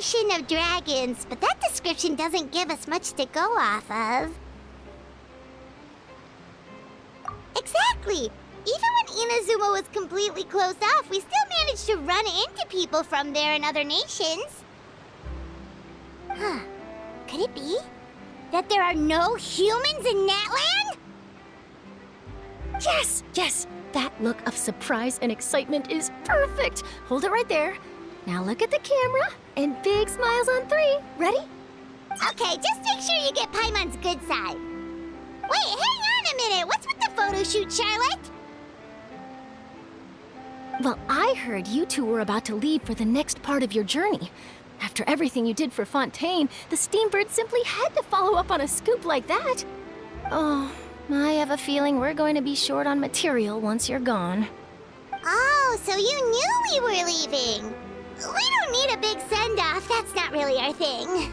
nation of dragons, but that description doesn't give us much to go off of. Exactly! Even when Inazuma was completely closed off, we still managed to run into people from there in other nations. Huh. Could it be that there are no humans in Natlan? Yes, yes! That look of surprise and excitement is perfect! Hold it right there. Now look at the camera, and big smiles on 3. Ready? Okay, just make sure you get Paimon's good side. Wait, hang on a minute! What's with the photo shoot, Charlotte? Well, I heard you two were about to leave for the next part of your journey. After everything you did for Fontaine, the Steambird simply had to follow up on a scoop like that. Oh, I have a feeling we're going to be short on material once you're gone. Oh, so you knew we were leaving. We don't need a big send-off. That's not really our thing.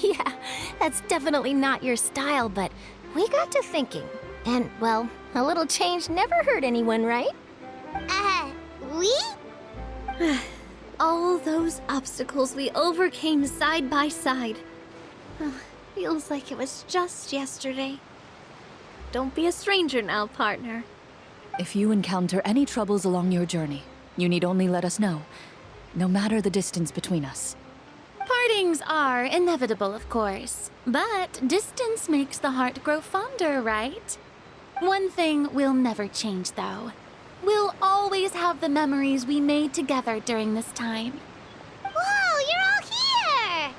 Yeah, that's definitely not your style, but we got to thinking. And, well, a little change never hurt anyone, right? We? All those obstacles we overcame side by side. Feels like it was just yesterday. Don't be a stranger now, partner. If you encounter any troubles along your journey, you need only let us know, no matter the distance between us. Partings are inevitable, of course, but distance makes the heart grow fonder, right? One thing will never change, though. We'll always have the memories we made together during this time. Whoa, you're all here!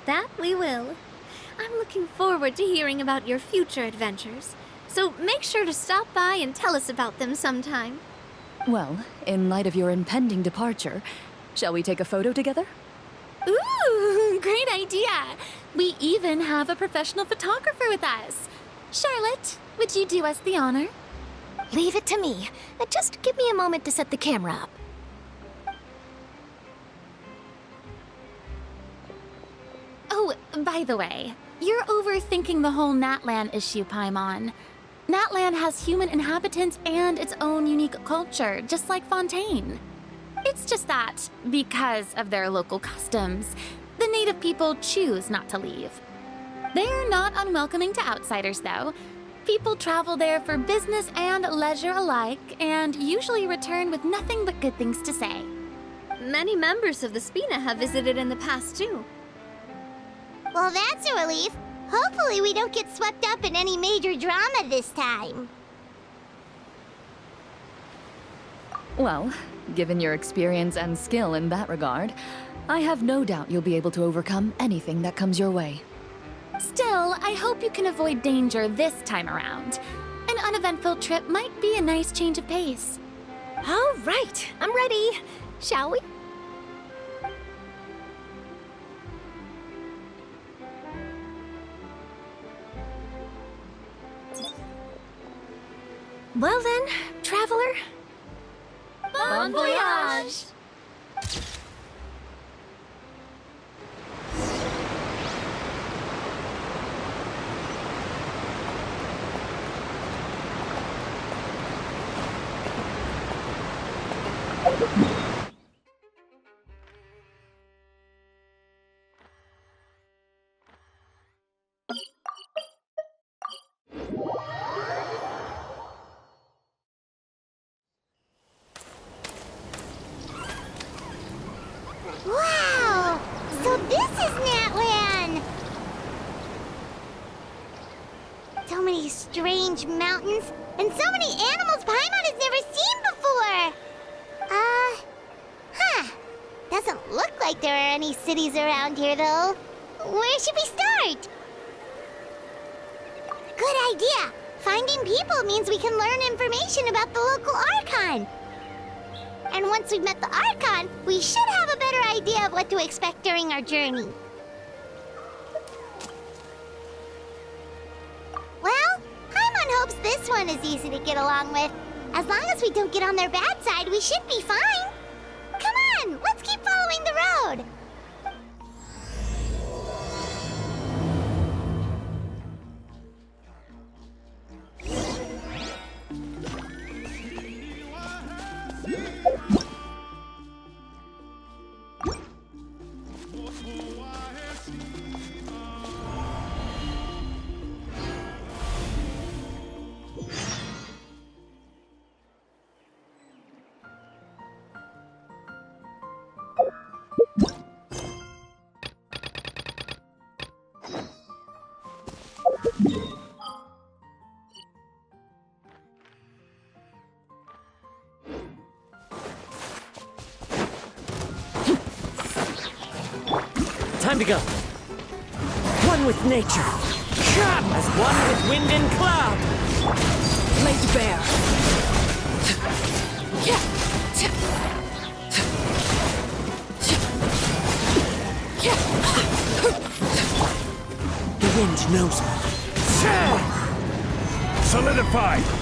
That we will. I'm looking forward to hearing about your future adventures, so make sure to stop by and tell us about them sometime. Well, in light of your impending departure, shall we take a photo together? Ooh, great idea! We even have a professional photographer with us. Charlotte, would you do us the honor? Leave it to me. Just give me a moment to set the camera up. Oh, by the way, you're overthinking the whole Natlan issue, Paimon. Natlan has human inhabitants and its own unique culture, just like Fontaine. It's just that, because of their local customs, the native people choose not to leave. They're not unwelcoming to outsiders, though. People travel there for business and leisure alike, and usually return with nothing but good things to say. Many members of the Spina have visited in the past, too. Well, that's a relief. Hopefully we don't get swept up in any major drama this time. Well, given your experience and skill in that regard, I have no doubt you'll be able to overcome anything that comes your way. Still, I hope you can avoid danger this time around. An uneventful trip might be a nice change of pace. All right, I'm ready. Shall we? Well then, traveler. Bon voyage! Wow! So this is Natlan! So many strange mountains, and so many animals Paimon has never seen before! Doesn't look like there are any cities around here, though. Where should we start? Good idea! Finding people means we can learn information about the local archon. And once we've met the archon, we should have a better idea of what to expect during our journey. Well, Paimon hopes this one is easy to get along with. As long as we don't get on their bad side, we should be fine. Come on, let's keep following the road. Time to go. One with nature. As one with wind and cloud. Laid bare. The wind knows me. Solidify!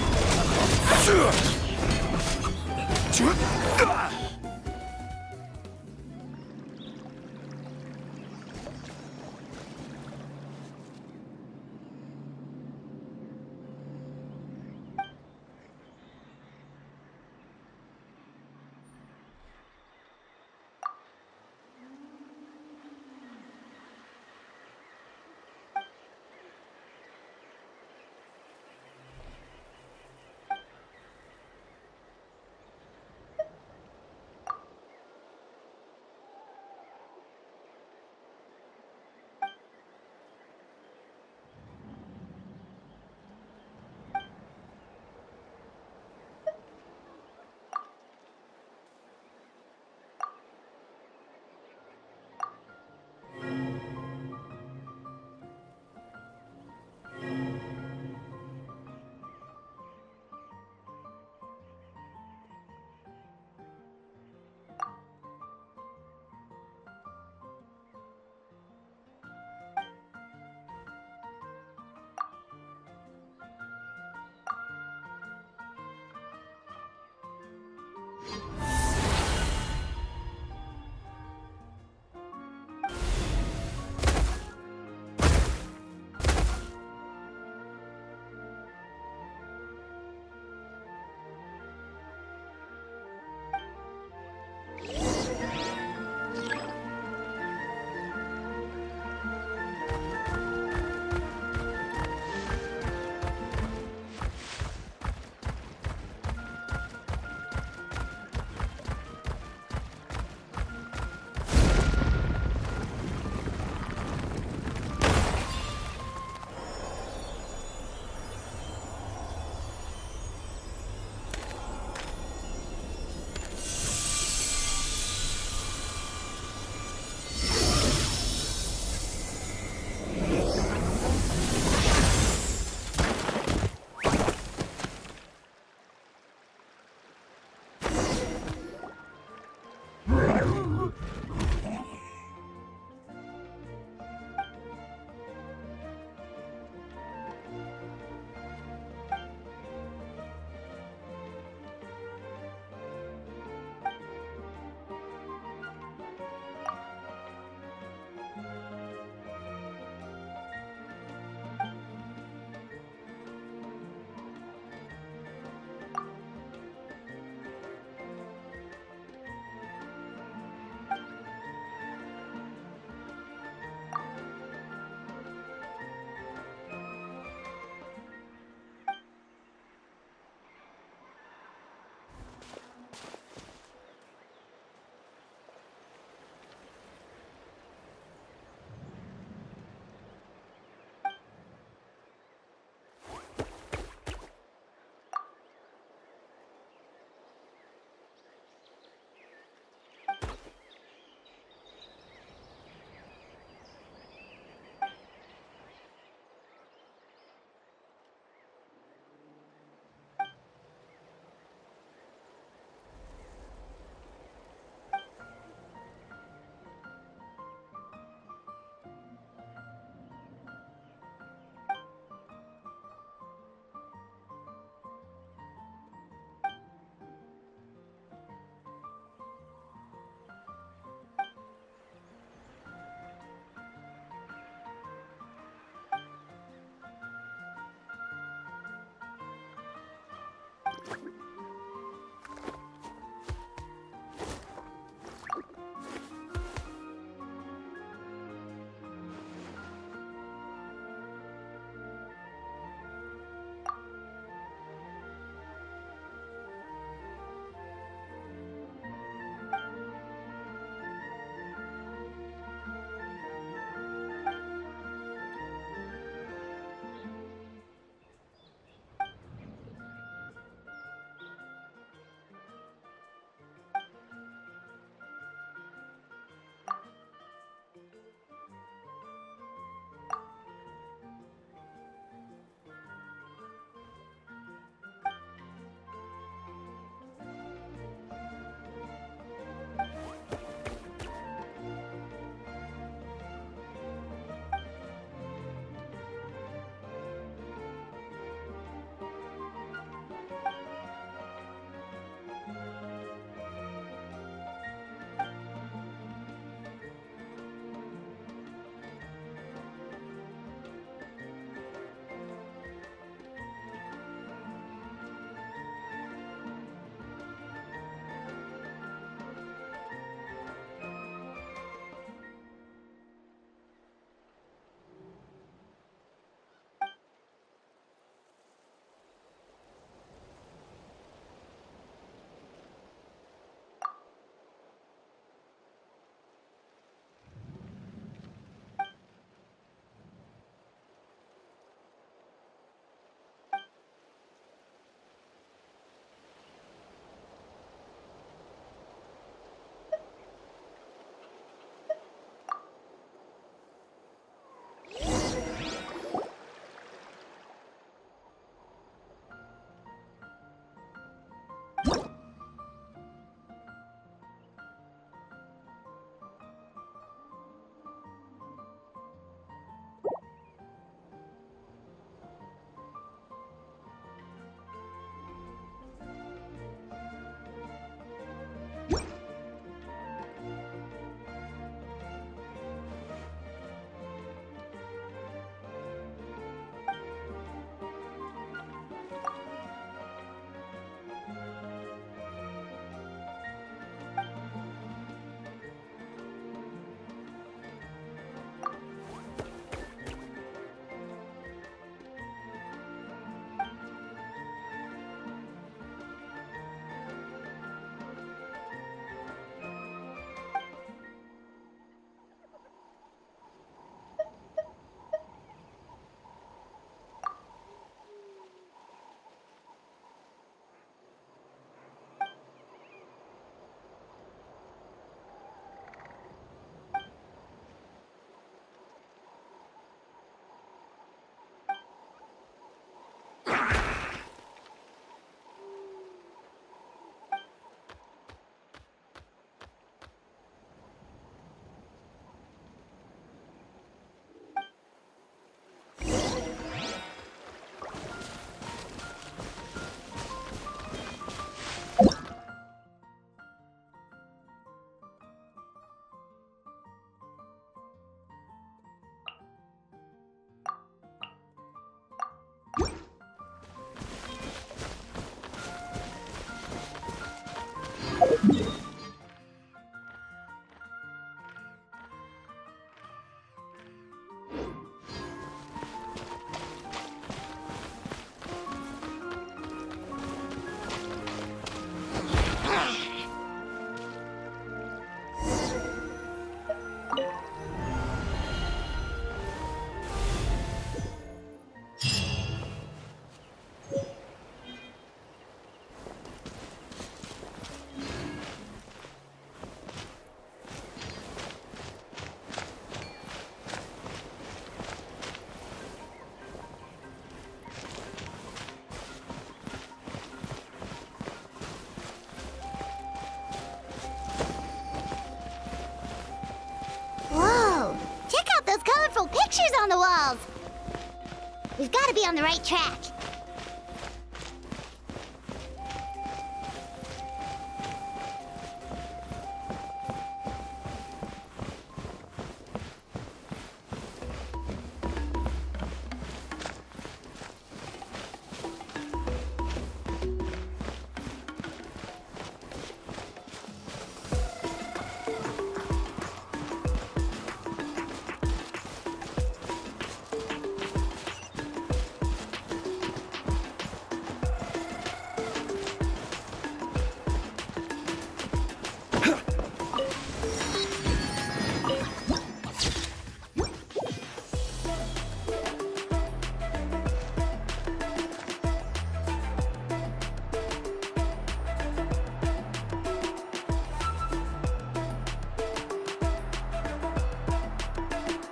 We've got to be on the right track.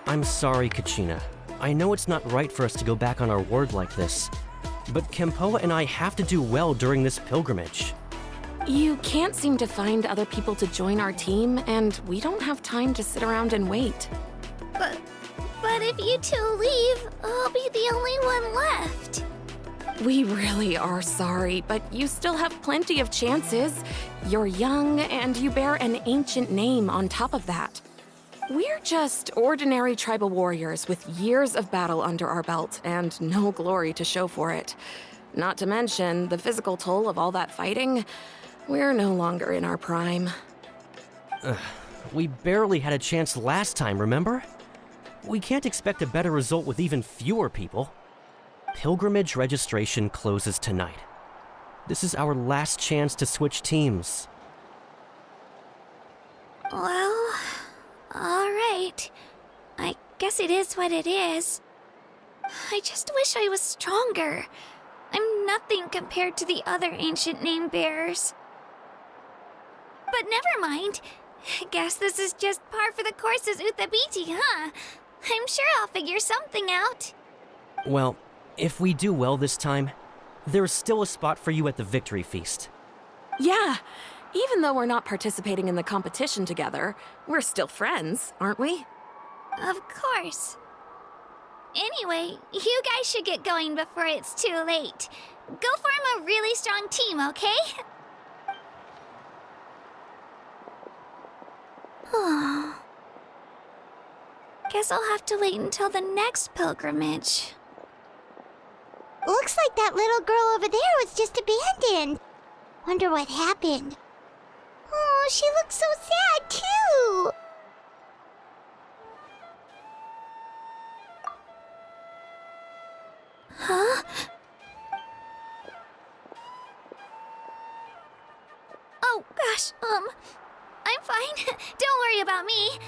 I'm sorry, Kachina. I know it's not right for us to go back on our word like this, but Kempoa and I have to do well during this pilgrimage. You can't seem to find other people to join our team, and we don't have time to sit around and wait. But if you two leave, I'll be the only one left. We really are sorry, but you still have plenty of chances. You're young, and you bear an ancient name on top of that. We're just ordinary tribal warriors with years of battle under our belt and no glory to show for it. Not to mention the physical toll of all that fighting. We're no longer in our prime. We barely had a chance last time, remember? We can't expect a better result with even fewer people. Pilgrimage registration closes tonight. This is our last chance to switch teams. Well, all right. I guess it is what it is. I just wish I was stronger. I'm nothing compared to the other ancient name bearers. But never mind. Guess this is just par for the course as Uthabiti, huh? I'm sure I'll figure something out. Well, if we do well this time, there's still a spot for you at the victory feast. Yeah, even though we're not participating in the competition together, we're still friends, aren't we? Of course. Anyway, you guys should get going before it's too late. Go form a really strong team, okay? Guess I'll have to wait until the next pilgrimage. Looks like that little girl over there was just abandoned. Wonder what happened. Oh, she looks so sad, too. Huh? Oh, gosh, I'm fine. Don't worry about me.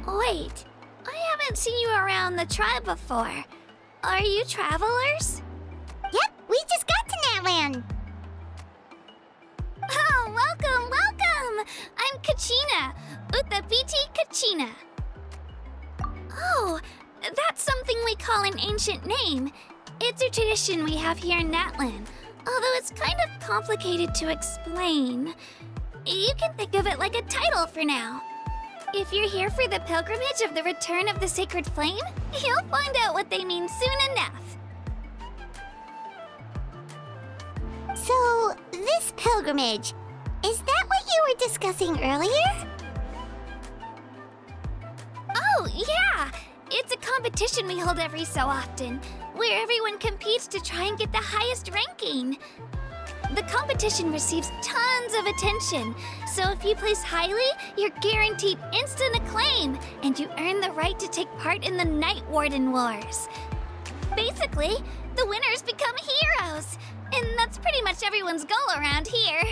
Wait, I haven't seen you around the tribe before. Are you travelers? Yep, we just got to Natlan. Oh, welcome, welcome! I'm Kachina, Uthabiti Kachina. Oh, that's something we call an ancient name. It's a tradition we have here in Natlan, although it's kind of complicated to explain. You can think of it like a title for now. If you're here for the pilgrimage of the return of the sacred flame, you'll find out what they mean soon enough. So, this pilgrimage, is that what you were discussing earlier? Oh, yeah! It's a competition we hold every so often, where everyone competes to try and get the highest ranking. The competition receives tons of attention, so if you place highly, you're guaranteed instant acclaim, and you earn the right to take part in the Night Warden Wars. Basically, the winners become heroes, and that's pretty much everyone's goal around here.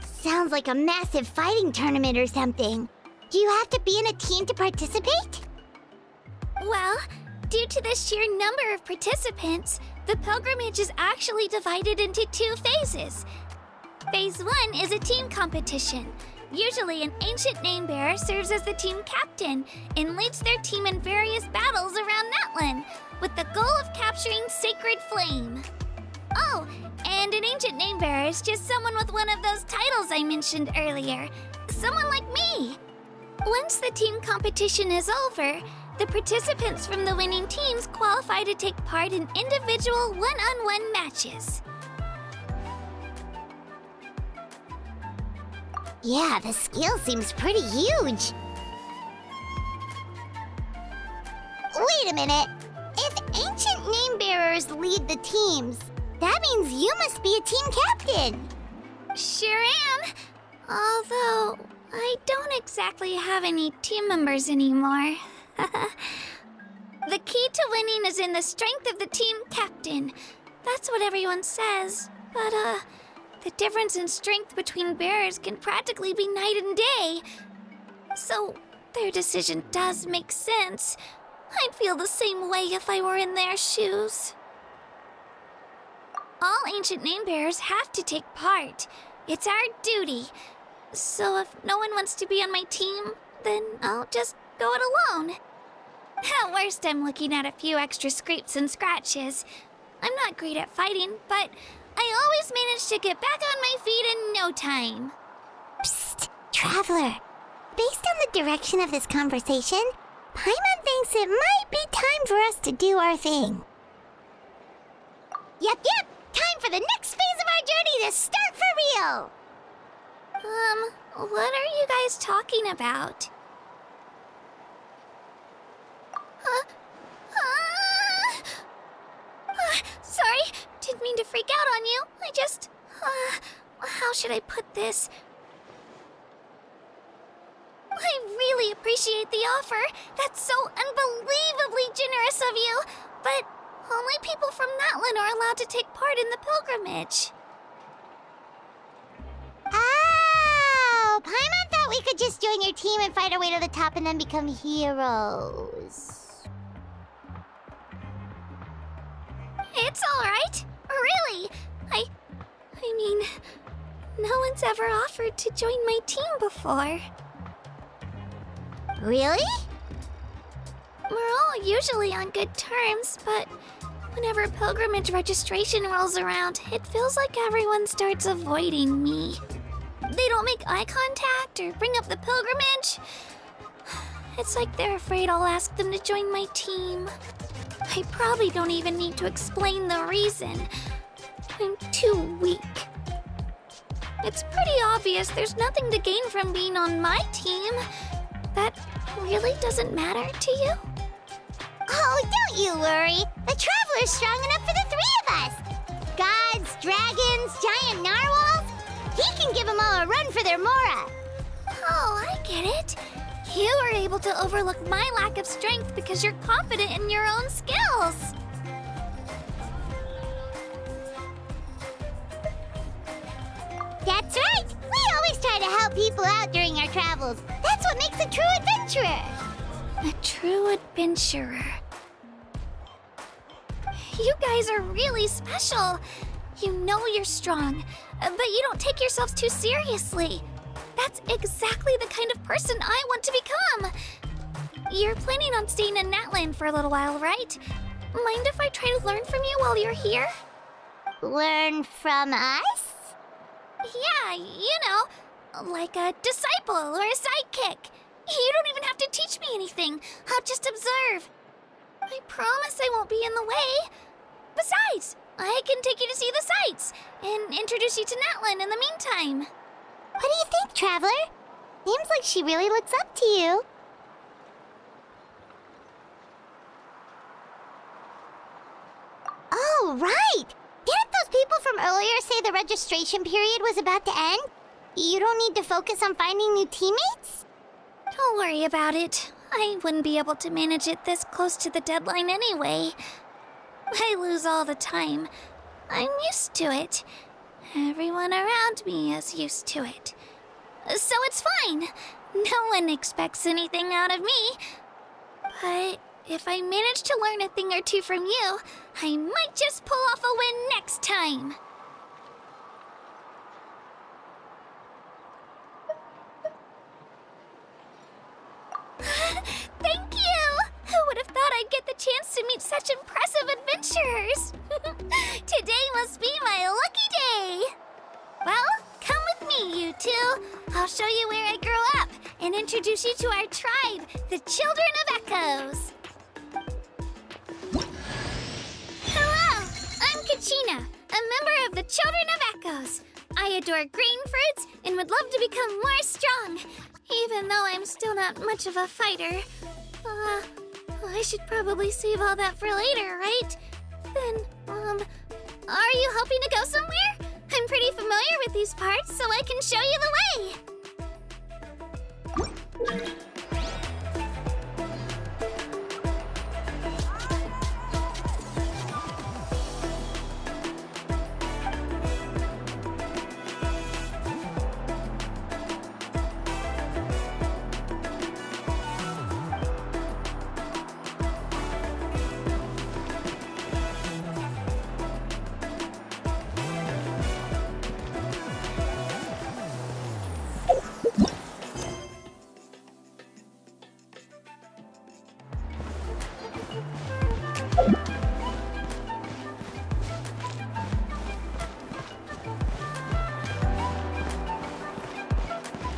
Sounds like a massive fighting tournament or something. Do you have to be in a team to participate? Well, due to the sheer number of participants, the pilgrimage is actually divided into 2 phases. Phase 1 is a team competition. Usually, an ancient name bearer serves as the team captain and leads their team in various battles around Natlan, with the goal of capturing Sacred Flame. Oh, and an ancient name bearer is just someone with one of those titles I mentioned earlier. Someone like me. Once the team competition is over, The participants from the winning teams qualify to take part in individual one-on-one matches. Yeah, the skill seems pretty huge. Wait a minute. If ancient name bearers lead the teams, that means you must be a team captain. Sure am. Although, I don't exactly have any team members anymore. The key to winning is in the strength of the team captain. That's what everyone says. But, the difference in strength between bearers can practically be night and day. So, their decision does make sense. I'd feel the same way if I were in their shoes. All ancient name bearers have to take part. It's our duty. So if no one wants to be on my team, then I'll just go it alone. At worst, I'm looking at a few extra scrapes and scratches. I'm not great at fighting, but I always manage to get back on my feet in no time. Psst, Traveler. Based on the direction of this conversation, Paimon thinks it might be time for us to do our thing. Yep. Time for the next phase of our journey to start for real. What are you guys talking about? Sorry, didn't mean to freak out on you. I just, how should I put this? I really appreciate the offer. That's so unbelievably generous of you. But only people from Natlan are allowed to take part in the pilgrimage. Oh, Paimon thought we could just join your team and fight our way to the top and then become heroes. It's all right. Really. I mean, no one's ever offered to join my team before. Really? We're all usually on good terms, but whenever pilgrimage registration rolls around, it feels like everyone starts avoiding me. They don't make eye contact or bring up the pilgrimage. It's like they're afraid I'll ask them to join my team. I probably don't even need to explain the reason. I'm too weak. It's pretty obvious there's nothing to gain from being on my team. That really doesn't matter to you? Oh, don't you worry. The Traveler's strong enough for the three of us. Gods, dragons, giant narwhals. He can give them all a run for their Mora. Oh, I get it. You are able to overlook my lack of strength because you're confident in your own skills. That's right. We always try to help people out during our travels. That's what makes a true adventurer. A true adventurer. You guys are really special. You know you're strong, but you don't take yourselves too seriously. That's exactly the kind of person I want to become. You're planning on staying in Natlan for a little while, right? Mind if I try to learn from you while you're here? Learn from us? Yeah, you know, like a disciple or a sidekick. You don't even have to teach me anything. I'll just observe. I promise I won't be in the way. Besides, I can take you to see the sights and introduce you to Natlan in the meantime. What do you think, Traveler? Seems like she really looks up to you. Oh, right! Didn't those people from earlier say the registration period was about to end? You don't need to focus on finding new teammates? Don't worry about it. I wouldn't be able to manage it this close to the deadline anyway. I lose all the time. I'm used to it. Everyone around me is used to it. So it's fine. No one expects anything out of me. But if I manage to learn a thing or two from you, I might just pull off a win next time. Thank you! Who would have thought I'd get the chance to meet such impressive adventurers? Today must be my lucky day! Well, come with me, you two. I'll show you where I grew up and introduce you to our tribe, the Children of Echoes. Hello, I'm Kachina, a member of the Children of Echoes. I adore green fruits and would love to become more strong, even though I'm still not much of a fighter. I should probably save all that for later, right? Then, are you hoping to go somewhere? I'm pretty familiar with these parts, so I can show you the way.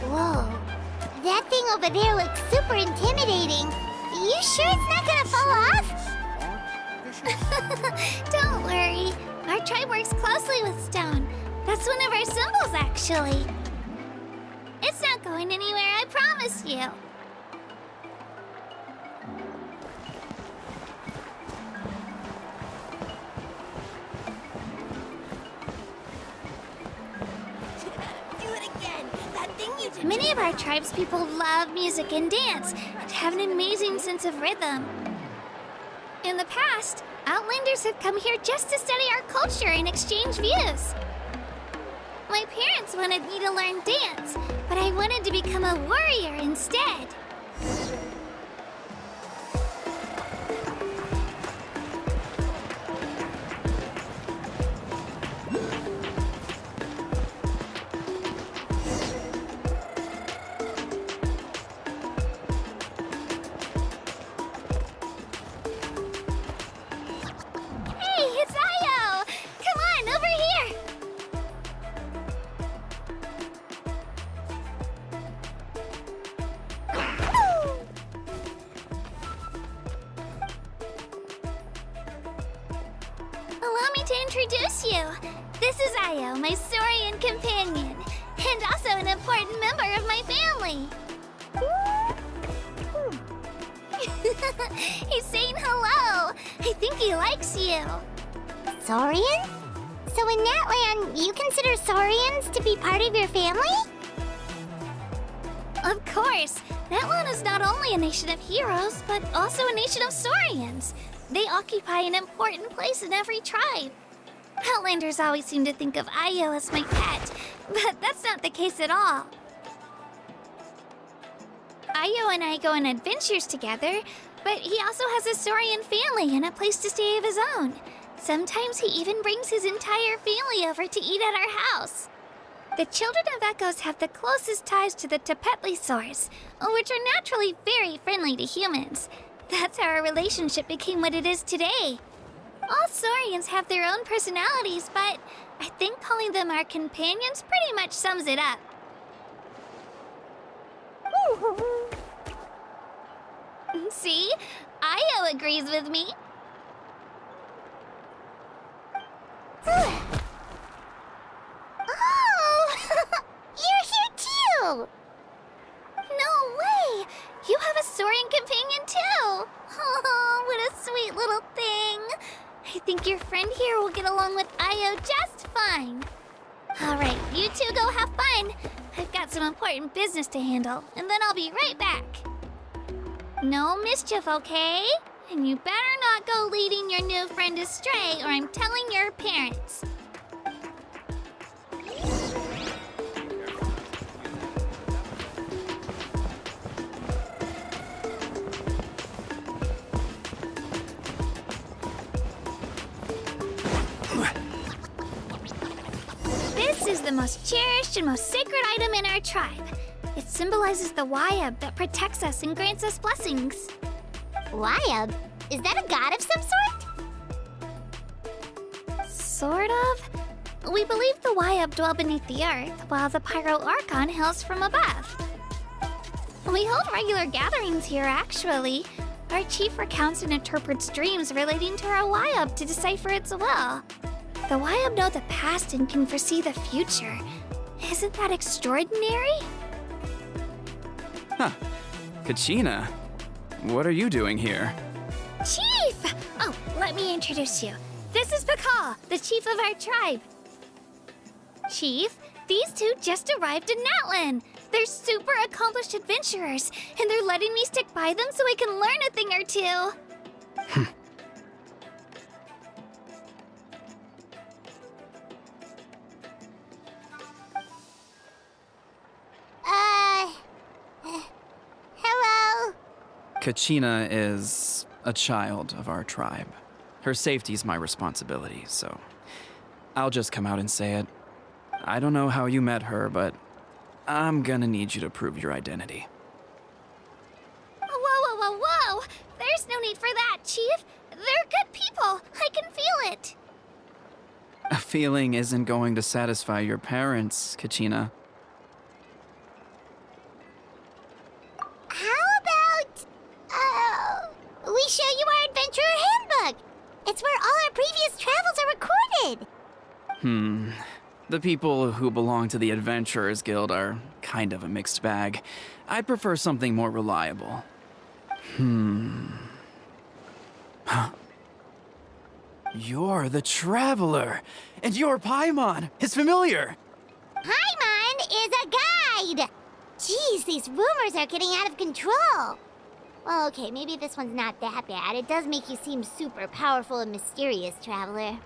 Whoa, that thing over there looks super intimidating. You sure it's not gonna fall off? Don't worry. Our tribe works closely with stone. That's one of our symbols, actually. It's not going anywhere, I promise you. Many of our tribespeople love music and dance and have an amazing sense of rhythm. In the past, Outlanders have come here just to study our culture and exchange views. My parents wanted me to learn dance, but I wanted to become a warrior instead. Allow me to introduce you. This is Ayo, my Saurian companion, and also an important member of my family. He's saying hello. I think he likes you. Saurian? So in Natlan, you consider Saurians to be part of your family? Of course. Natlan is not only a nation of heroes, but also a nation of Saurians. They occupy an important place in every tribe. Outlanders always seem to think of Ayo as my pet, but that's not the case at all. Ayo and I go on adventures together, but he also has a Saurian family and a place to stay of his own. Sometimes he even brings his entire family over to eat at our house. The Children of Echoes have the closest ties to the Tepetlisaurs, which are naturally very friendly to humans. That's how our relationship became what it is today. All Saurians have their own personalities, but I think calling them our companions pretty much sums it up. See? Ayo agrees with me. Oh! You're here too! No way! You have a Saurian companion too! Oh, what a sweet little thing! I think your friend here will get along with Ayo just fine. Alright, you two go have fun. I've got some important business to handle, and then I'll be right back. No mischief, okay? And you better not go leading your new friend astray, or I'm telling your parents. This is the most cherished and most sacred item in our tribe. It symbolizes the Wayab that protects us and grants us blessings. Wayab? Is that a god of some sort? Sort of. We believe the Wayab dwell beneath the earth, while the Pyro Archon hails from above. We hold regular gatherings here, actually. Our chief recounts and interprets dreams relating to our Wayab to decipher its will. The Wayab know the past and can foresee the future. Isn't that extraordinary? Huh. Kachina, what are you doing here? Chief! Oh, let me introduce you. This is Pakal, the chief of our tribe. Chief, these two just arrived in Natlan. They're super accomplished adventurers, and they're letting me stick by them so I can learn a thing or two. Hello? Kachina is a child of our tribe. Her safety's my responsibility, so I'll just come out and say it. I don't know how you met her, but I'm gonna need you to prove your identity. Whoa! There's no need for that, Chief. They're good people. I can feel it. A feeling isn't going to satisfy your parents, Kachina. How about, we show you our adventurer handbook? It's where all our previous travels are recorded. The people who belong to the Adventurers Guild are kind of a mixed bag. I'd prefer something more reliable. You're the Traveler, and you're Paimon, his familiar. Paimon is a guide! Jeez, these rumors are getting out of control. Well, okay, maybe this one's not that bad. It does make you seem super powerful and mysterious, Traveler.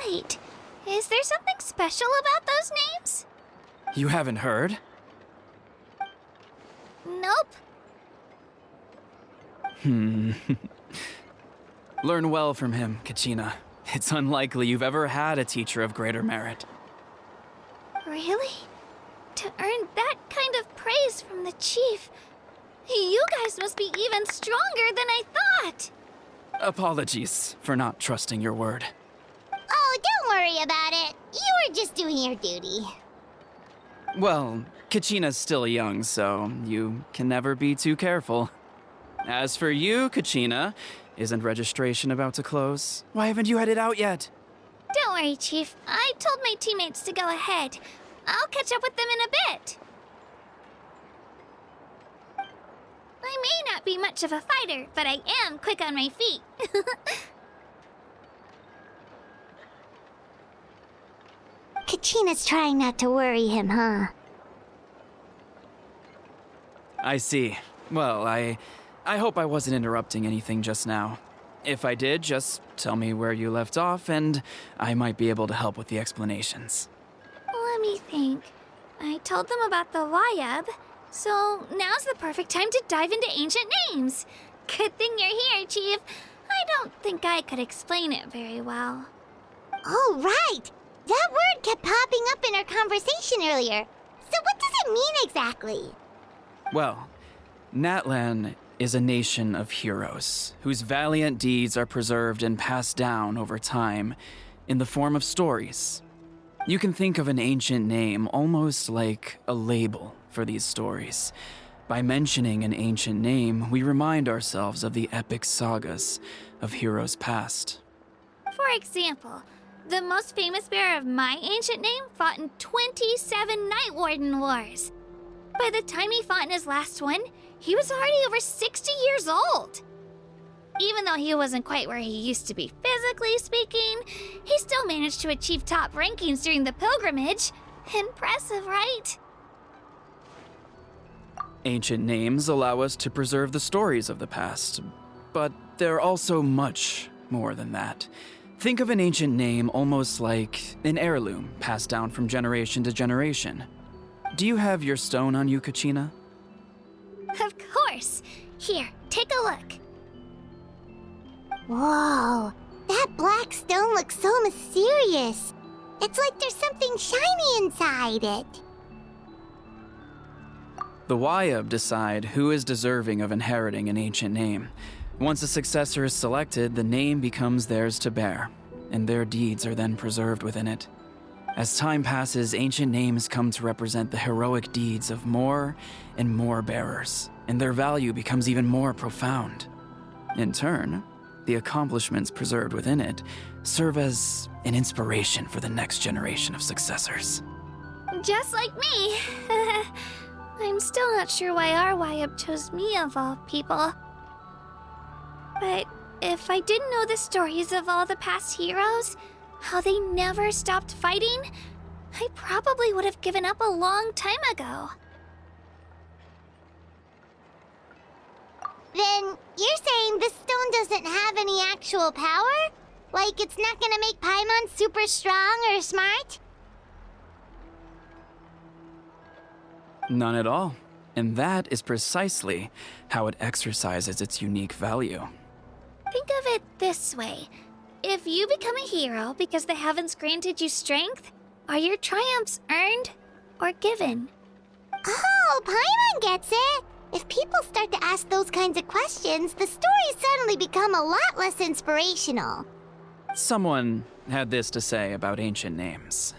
Wait, is there something special about those names? You haven't heard? Nope. Learn well from him, Kachina. It's unlikely you've ever had a teacher of greater merit. Really? To earn that kind of praise from the chief, you guys must be even stronger than I thought. Apologies for not trusting your word. Oh, don't worry about it. You were just doing your duty. Well, Kachina's still young, so you can never be too careful. As for you, Kachina, isn't registration about to close? Why haven't you headed out yet? Don't worry, Chief. I told my teammates to go ahead. I'll catch up with them in a bit. I may not be much of a fighter, but I am quick on my feet. Kachina's trying not to worry him, huh? I see. Well, I hope I wasn't interrupting anything just now. If I did, just tell me where you left off, and I might be able to help with the explanations. Let me think. I told them about the Wayab, so now's the perfect time to dive into ancient names. Good thing you're here, Chief. I don't think I could explain it very well. Oh, right! That word kept popping up in our conversation earlier. So what does it mean exactly? Well, Natlan is a nation of heroes whose valiant deeds are preserved and passed down over time in the form of stories. You can think of an ancient name almost like a label for these stories. By mentioning an ancient name, we remind ourselves of the epic sagas of heroes past. For example, the most famous bearer of my ancient name fought in 27 Night Warden Wars. By the time he fought in his last one, he was already over 60 years old. Even though he wasn't quite where he used to be physically speaking, he still managed to achieve top rankings during the pilgrimage. Impressive, right? Ancient names allow us to preserve the stories of the past, but they're also much more than that. Think of an ancient name almost like an heirloom passed down from generation to generation. Do you have your stone on you, Kachina? Of course. Here, take a look. Whoa, that black stone looks so mysterious. It's like there's something shiny inside it. The Wayab decide who is deserving of inheriting an ancient name. Once a successor is selected, the name becomes theirs to bear, and their deeds are then preserved within it. As time passes, ancient names come to represent the heroic deeds of more and more bearers, and their value becomes even more profound. In turn, the accomplishments preserved within it serve as an inspiration for the next generation of successors. Just like me. I'm still not sure why our YUB chose me of all people. But if I didn't know the stories of all the past heroes, how they never stopped fighting, I probably would have given up a long time ago. Then you're saying this stone doesn't have any actual power? Like it's not gonna make Paimon super strong or smart? None at all. And that is precisely how it exercises its unique value. Think of it this way. If you become a hero because the heavens granted you strength, are your triumphs earned or given? Oh, Paimon gets it! If people start to ask those kinds of questions, the stories suddenly become a lot less inspirational. Someone had this to say about ancient names.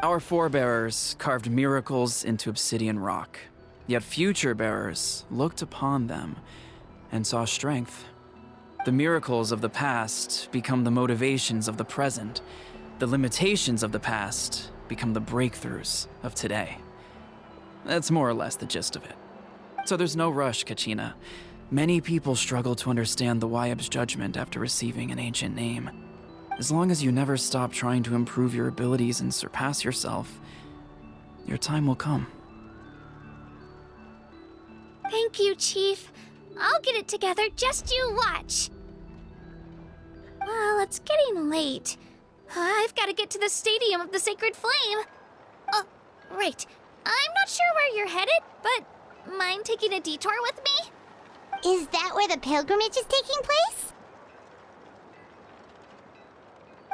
Our forebears carved miracles into obsidian rock, yet future bearers looked upon them and saw strength. The miracles of the past become the motivations of the present. The limitations of the past become the breakthroughs of today. That's more or less the gist of it. So there's no rush, Kachina. Many people struggle to understand the YUB's judgment after receiving an ancient name. As long as you never stop trying to improve your abilities and surpass yourself, your time will come. Thank you, Chief. I'll get it together, just you watch. Well, it's getting late. I've got to get to the Stadium of the Sacred Flame. Oh, right. I'm not sure where you're headed, but mind taking a detour with me? Is that where the pilgrimage is taking place?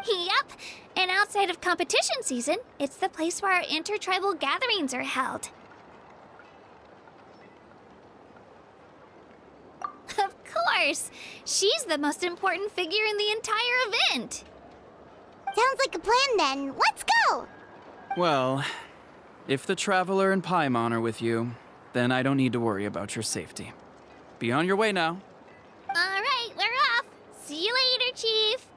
Yep, and outside of competition season, it's the place where our intertribal gatherings are held. Of course! She's the most important figure in the entire event! Sounds like a plan then. Let's go! Well, if the Traveler and Paimon are with you, then I don't need to worry about your safety. Be on your way now. Alright, we're off! See you later, Chief!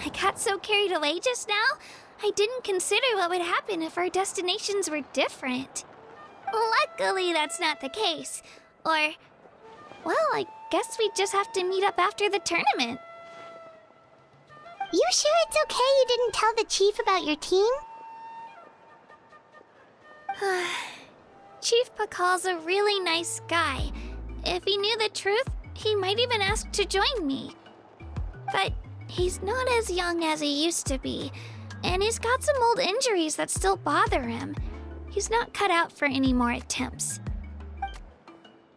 I got so carried away just now, I didn't consider what would happen if our destinations were different. Luckily, that's not the case. Or, well, I guess we just have to meet up after the tournament. You sure it's okay you didn't tell the chief about your team? Chief Pakal's a really nice guy. If he knew the truth, he might even ask to join me. But he's not as young as he used to be, and he's got some old injuries that still bother him. He's not cut out for any more attempts.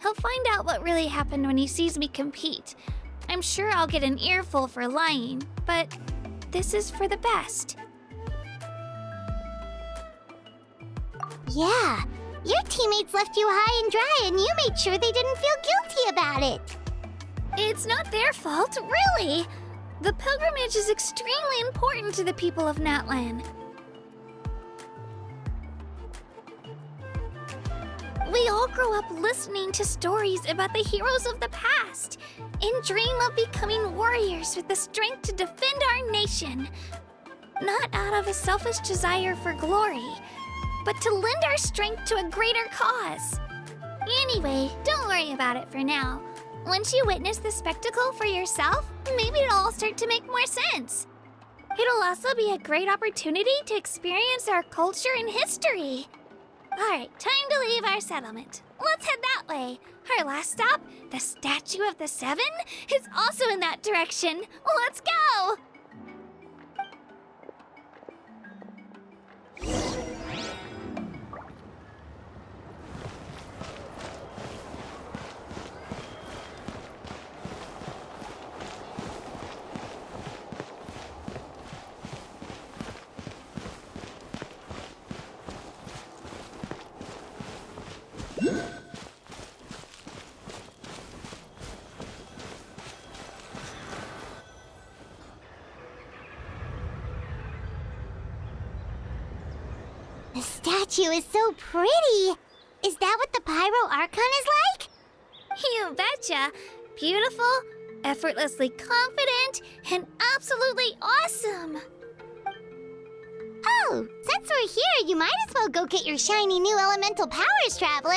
He'll find out what really happened when he sees me compete. I'm sure I'll get an earful for lying, but this is for the best. Yeah, your teammates left you high and dry and you made sure they didn't feel guilty about it. It's not their fault, really. The pilgrimage is extremely important to the people of Natlan. We all grow up listening to stories about the heroes of the past and dream of becoming warriors with the strength to defend our nation. Not out of a selfish desire for glory, but to lend our strength to a greater cause. Anyway, don't worry about it for now. Once you witness the spectacle for yourself, maybe it'll all start to make more sense. It'll also be a great opportunity to experience our culture and history. Alright, time to leave our settlement. Let's head that way. Our last stop, the Statue of the Seven, is also in that direction. Let's go! The statue is so pretty. Is that what the Pyro Archon is like? You betcha. Beautiful, effortlessly confident, and absolutely awesome. Oh, since we're here, you might as well go get your shiny new elemental powers, Traveler.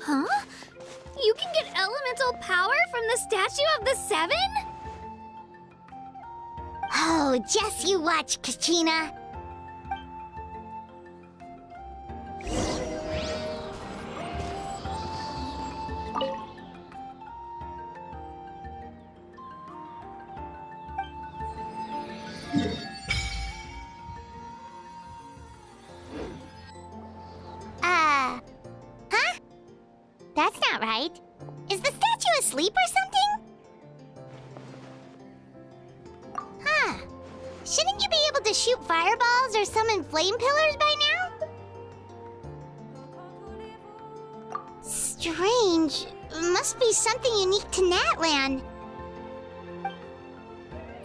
Huh? You can get elemental power from the Statue of the Seven? Oh, just you watch, Kachina. Huh? That's not right. Is the statue asleep or something? Huh. Shouldn't you be able to shoot fireballs or summon flame pillars by now? Strange. Must be something unique to Natlan.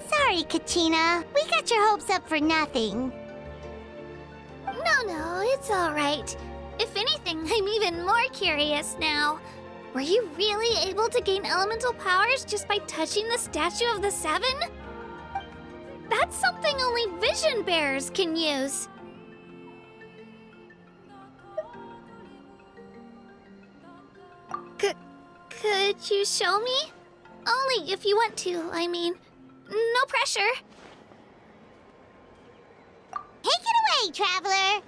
Sorry, Kachina. We got your hopes up for nothing. No, it's all right. If anything, I'm even more curious now. Were you really able to gain elemental powers just by touching the Statue of the Seven? That's something only vision bearers can use. Could you show me? Only if you want to, I mean. No pressure. Take it away, Traveler!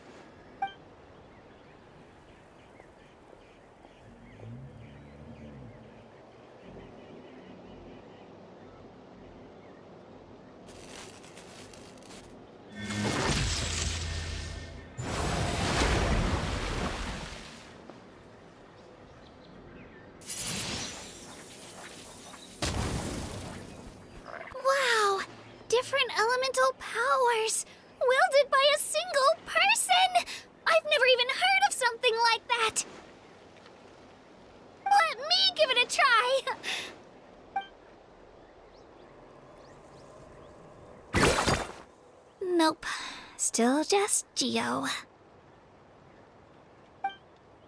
Wow! Different elemental powers, wielded by a single person! I've never even heard of something like that! Let me give it a try! Nope. Still just Geo.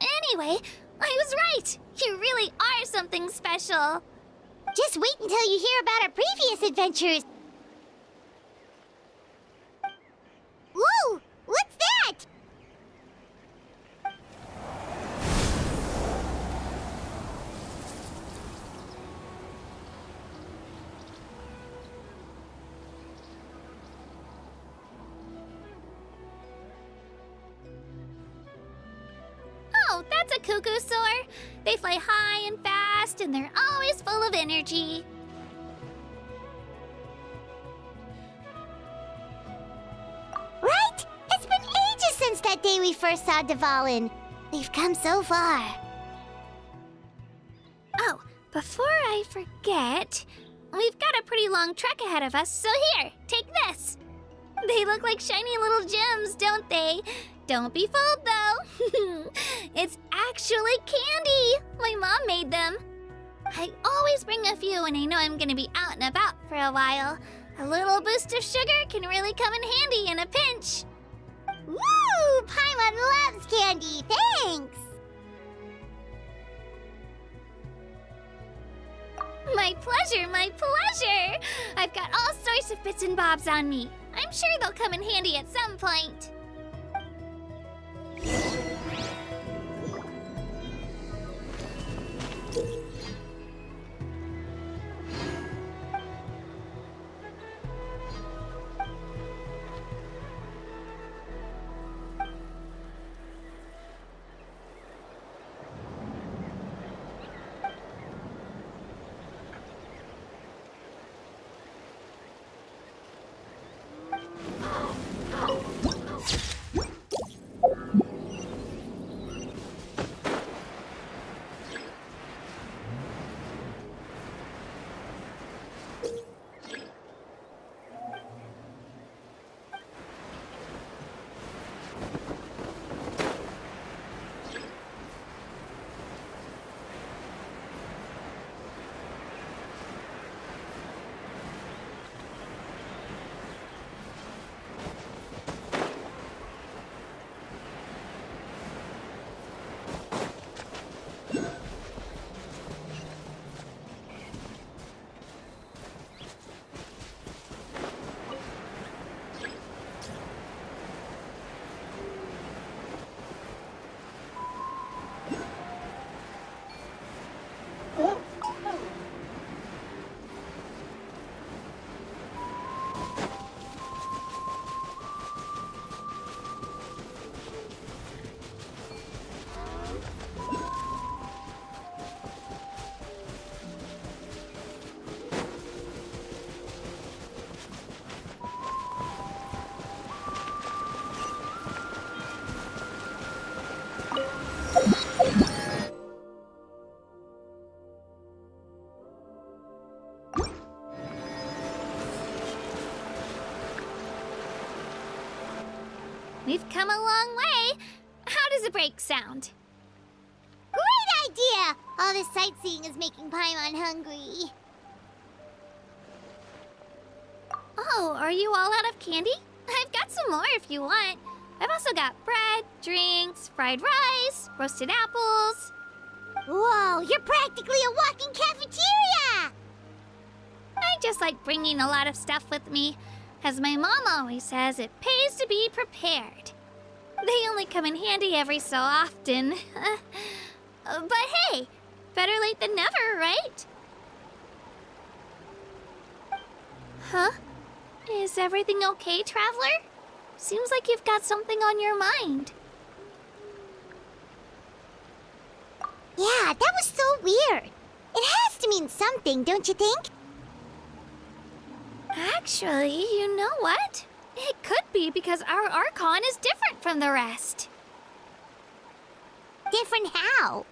Anyway, I was right! You really are something special! Just wait until you hear about our previous adventures. Whoa! What's that? Oh, that's a cuckoo soar. They fly high and fast, and they're always full of energy. Right? It's been ages since that day we first saw Dvalin. We've come so far. Oh, before I forget, we've got a pretty long trek ahead of us, so here, take this. They look like shiny little gems, don't they? Don't be fooled, though. It's actually candy. My mom made them. I always bring a few when I know I'm gonna be out and about for a while. A little boost of sugar can really come in handy in a pinch. Woo! Paimon loves candy. Thanks. My pleasure, my pleasure! I've got all sorts of bits and bobs on me. I'm sure they'll come in handy at some point. We've come a long way. How does a break sound? Great idea! All this sightseeing is making Paimon hungry. Oh, are you all out of candy? I've got some more if you want. I've also got bread, drinks, fried rice, roasted apples. Whoa, you're practically a walking cafeteria! I just like bringing a lot of stuff with me. As my mom always says, it pays to be prepared. They only come in handy every so often. But hey, better late than never, right? Huh? Is everything okay, Traveler? Seems like you've got something on your mind. Yeah, that was so weird. It has to mean something, don't you think? Actually, you know what? It could be because our Archon is different from the rest. Different how?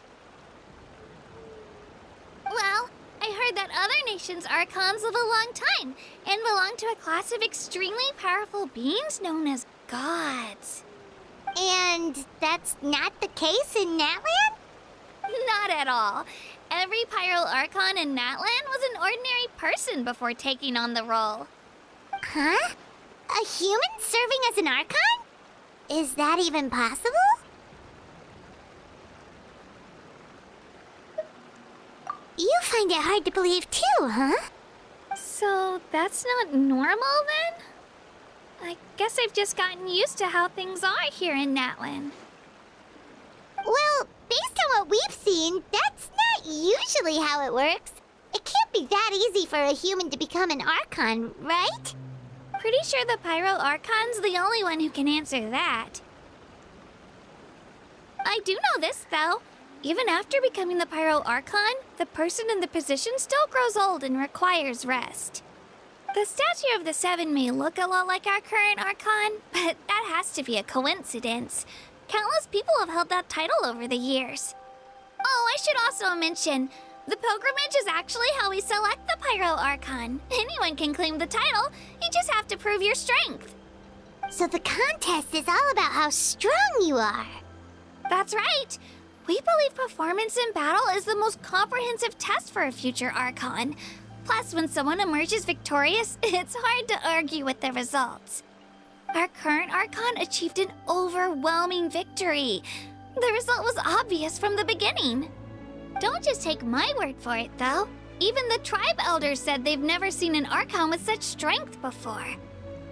Well, I heard that other nations' Archons live a long time and belong to a class of extremely powerful beings known as gods. And that's not the case in Natlan? Not at all. Every Pyro Archon in Natlan was an ordinary person before taking on the role. Huh? A human serving as an Archon? Is that even possible? You find it hard to believe too, huh? So that's not normal then? I guess I've just gotten used to how things are here in Natlan. Well, based on what we've seen, that's not usually how it works. It can't be that easy for a human to become an Archon, right? Pretty sure the Pyro Archon's the only one who can answer that. I do know this, though. Even after becoming the Pyro Archon, the person in the position still grows old and requires rest. The statue of the Seven may look a lot like our current Archon, but that has to be a coincidence. Countless people have held that title over the years. Oh, I should also mention, the pilgrimage is actually how we select the Pyro Archon. Anyone can claim the title, you just have to prove your strength. So the contest is all about how strong you are. That's right. We believe performance in battle is the most comprehensive test for a future Archon. Plus, when someone emerges victorious, it's hard to argue with the results. Our current Archon achieved an overwhelming victory. The result was obvious from the beginning. Don't just take my word for it, though. Even the tribe elders said they've never seen an Archon with such strength before.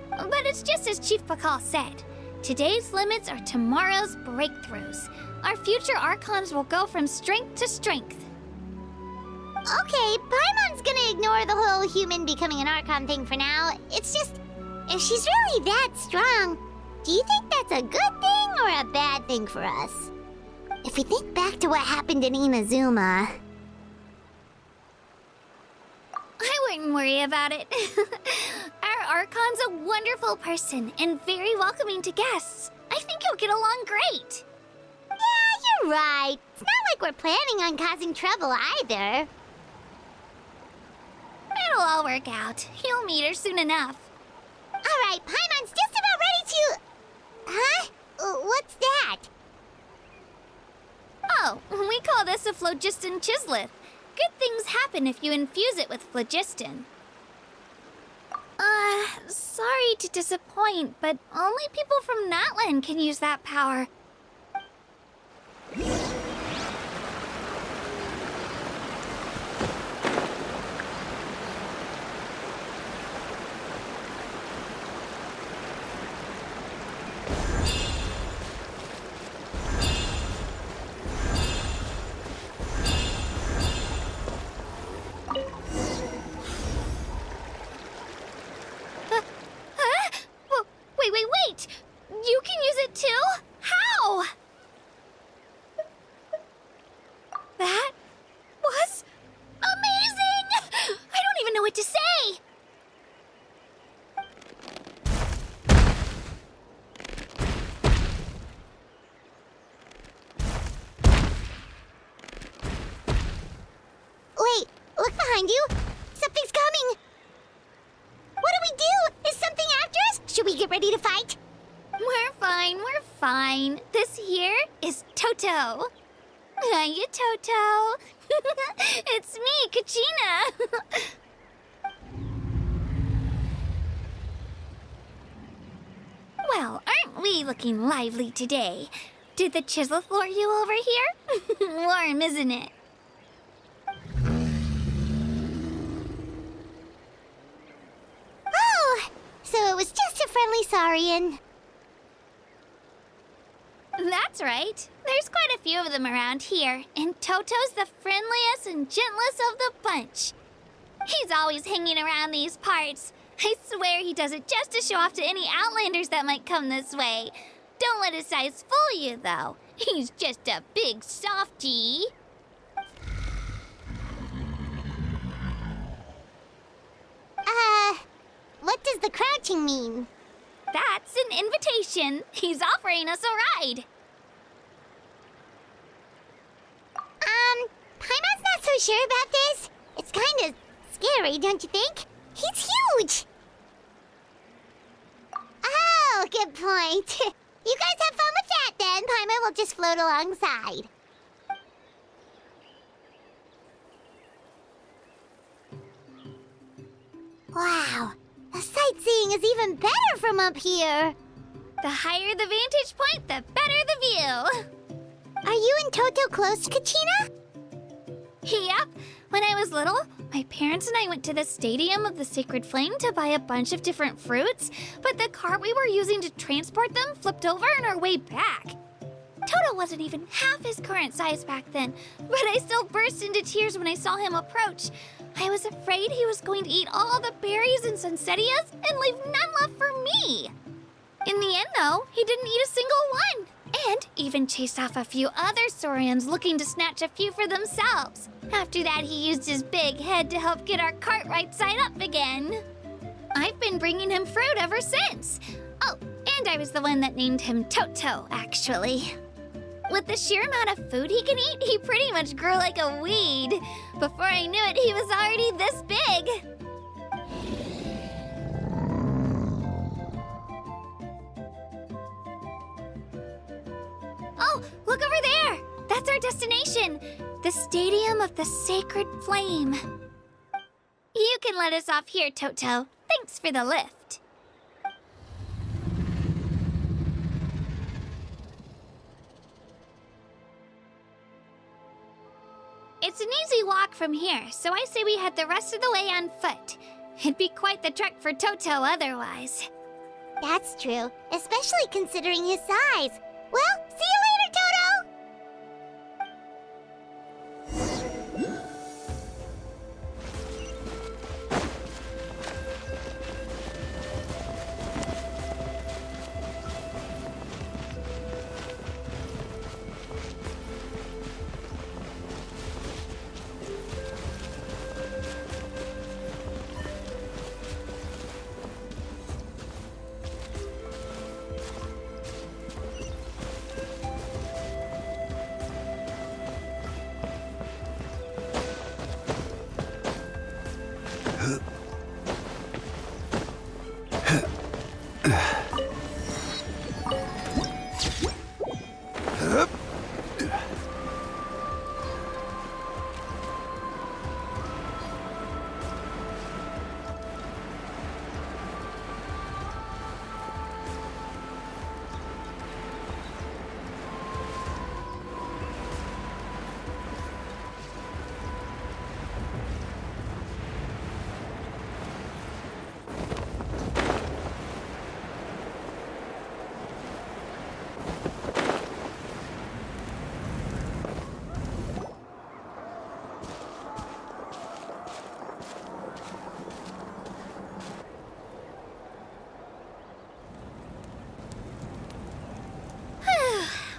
But it's just as Chief Pakal said. Today's limits are tomorrow's breakthroughs. Our future Archons will go from strength to strength. Okay, Paimon's gonna ignore the whole human becoming an Archon thing for now. It's just, if she's really that strong, do you think that's a good thing or a bad thing for us? If we think back to what happened in Inazuma... I wouldn't worry about it. Our Archon's a wonderful person and very welcoming to guests. I think you'll get along great. Yeah, you're right. It's not like we're planning on causing trouble either. It'll all work out. You'll meet her soon enough. All right, Paimon's just about ready to... Huh? What's that? Oh, we call this a phlogiston chisleth. Good things happen if you infuse it with phlogiston. Sorry to disappoint, but only people from Natlan can use that power. Wait! You can use it too? How? That was amazing! I don't even know what to say! Wait, look behind you. Something's coming. What do? Is something after us? Should we get ready to fight? We're fine. This here is Toto. Hiya, Toto. It's me, Kachina. Well, aren't we looking lively today? Did the chisel floor you over here? Warm, isn't it? Oh, so it was just a friendly saurian. That's right. There's quite a few of them around here, and Toto's the friendliest and gentlest of the bunch. He's always hanging around these parts. I swear he does it just to show off to any Outlanders that might come this way. Don't let his size fool you, though. He's just a big softie. What does the crouching mean? That's an invitation. He's offering us a ride. Paimon's not so sure about this. It's kind of scary, don't you think? He's huge! Oh, good point. You guys have fun with that, then. Paimon will just float alongside. Wow, the sightseeing is even better from up here. The higher the vantage point, the better the view. Are you and Toto close, Kachina? Yep. When I was little, my parents and I went to the Stadium of the Sacred Flame to buy a bunch of different fruits, but the cart we were using to transport them flipped over on our way back. Toto wasn't even half his current size back then, but I still burst into tears when I saw him approach. I was afraid he was going to eat all the berries and sunsettias and leave none left for me. In the end, though, he didn't eat a single one, and even chased off a few other saurians looking to snatch a few for themselves. After that, he used his big head to help get our cart right side up again. I've been bringing him fruit ever since. Oh, and I was the one that named him Toto, actually. With the sheer amount of food he can eat, he pretty much grew like a weed. Before I knew it, he was already this big. Oh, look over there! That's our destination, the Stadium of the Sacred Flame. You can let us off here, Toto. Thanks for the lift. It's an easy walk from here, so I say we head the rest of the way on foot. It'd be quite the trek for Toto otherwise. That's true, especially considering his size. Well, see you later, Toto!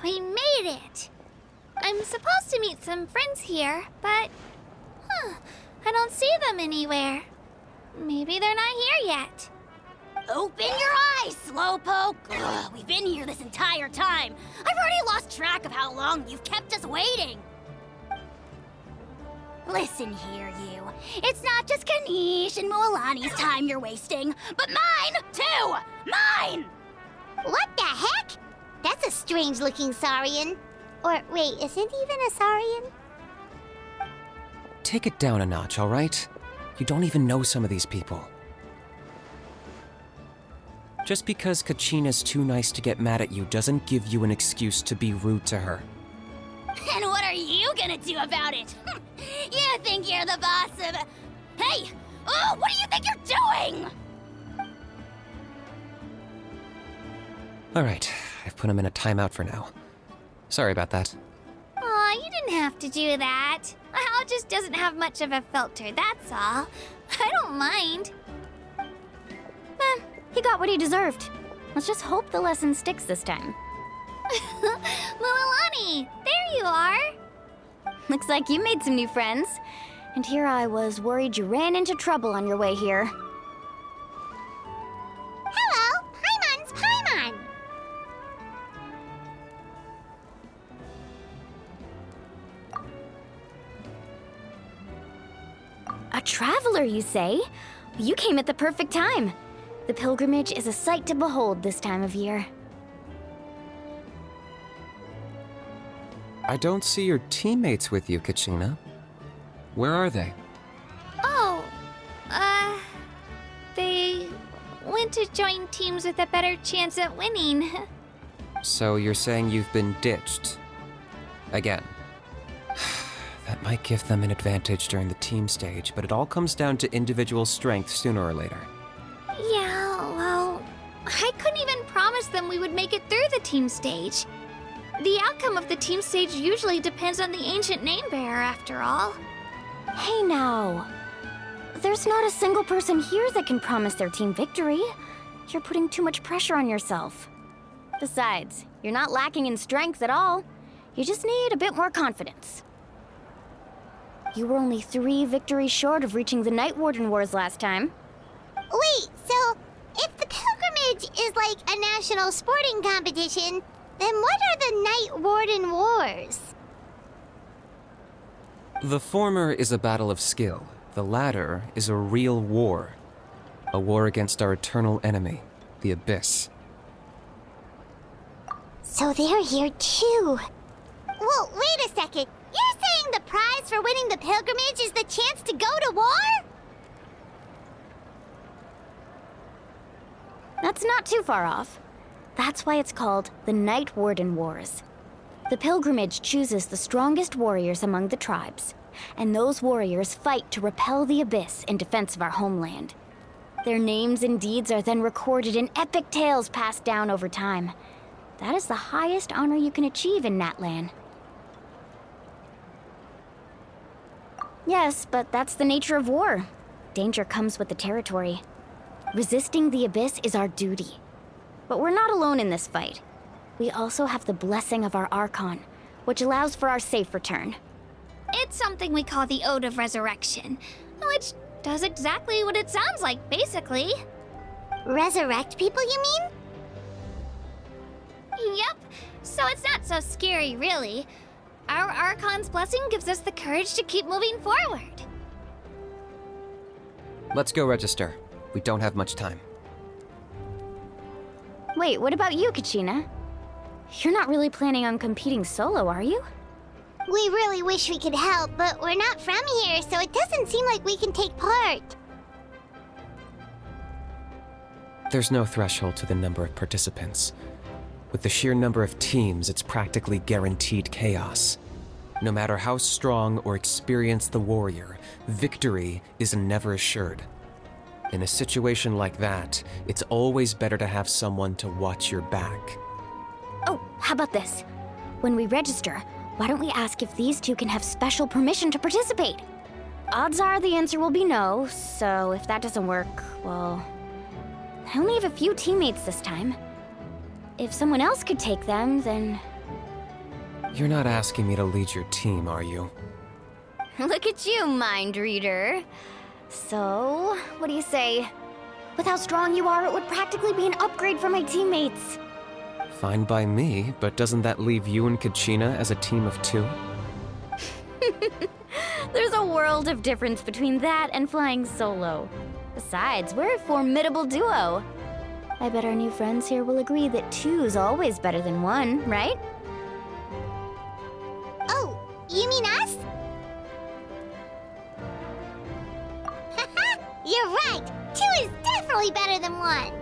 We made it! I'm supposed to meet some friends here, but... I don't see them anywhere. Maybe they're not here yet. Open your eyes, Slowpoke! Ugh, we've been here this entire time. I've already lost track of how long you've kept us waiting. Listen here, you. It's not just Kanish and Moalani's time you're wasting, but mine, too! Mine! What the heck? That's a strange-looking Saurian. Or, wait, is it even a Saurian? Take it down a notch, all right? You don't even know some of these people. Just because Kachina's too nice to get mad at you doesn't give you an excuse to be rude to her. And what are you gonna do about it? You think you're the boss of... Hey! Oh, what do you think you're doing? All right, I've put him in a timeout for now. Sorry about that. Aw, you didn't have to do that. Hal just doesn't have much of a filter, that's all. I don't mind. He got what he deserved. Let's just hope the lesson sticks this time. Mualani, there you are. Looks like you made some new friends. And here I was worried you ran into trouble on your way here. Hello, Paimon's Paimon. A traveler, you say? You came at the perfect time. The pilgrimage is a sight to behold this time of year. I don't see your teammates with you, Kachina. Where are they? Oh, they went to join teams with a better chance at winning. So you're saying you've been ditched? Again. That might give them an advantage during the team stage, but it all comes down to individual strength sooner or later. Yeah, well, I couldn't even promise them we would make it through the team stage. The outcome of the team stage usually depends on the ancient name bearer, after all. Hey now. There's not a single person here that can promise their team victory. You're putting too much pressure on yourself. Besides, you're not lacking in strength at all. You just need a bit more confidence. You were only 3 victories short of reaching the Night Warden Wars last time. Wait, so if the pilgrimage is like a national sporting competition, then what are the Night Warden Wars? The former is a battle of skill. The latter is a real war. A war against our eternal enemy, the Abyss. So they're here too. Well, wait a second. You're saying the prize for winning the pilgrimage is the chance to go to war? That's not too far off. That's why it's called the Night Warden Wars. The pilgrimage chooses the strongest warriors among the tribes, and those warriors fight to repel the Abyss in defense of our homeland. Their names and deeds are then recorded in epic tales passed down over time. That is the highest honor you can achieve in Natlan. Yes, but that's the nature of war. Danger comes with the territory. Resisting the Abyss is our duty. But we're not alone in this fight. We also have the blessing of our Archon, which allows for our safe return. It's something we call the Ode of Resurrection, which does exactly what it sounds like, basically. Resurrect people, you mean? Yep, so it's not so scary, really. Our Archon's blessing gives us the courage to keep moving forward. Let's go register. We don't have much time. Wait, what about you, Kachina? You're not really planning on competing solo, are you? We really wish we could help, but we're not from here, so it doesn't seem like we can take part. There's no threshold to the number of participants. With the sheer number of teams, it's practically guaranteed chaos. No matter how strong or experienced the warrior, victory is never assured. In a situation like that, it's always better to have someone to watch your back. Oh, how about this? When we register, why don't we ask if these two can have special permission to participate? Odds are the answer will be no, so if that doesn't work, well... I only have a few teammates this time. If someone else could take them, then... You're not asking me to lead your team, are you? Look at you, mind reader. So, what do you say? With how strong you are, it would practically be an upgrade for my teammates. Fine by me, but doesn't that leave you and Kachina as a team of 2? There's a world of difference between that and flying solo. Besides, we're a formidable duo. I bet our new friends here will agree that 2's always better than 1, right? Oh, you mean us? You're right! 2 is definitely better than 1!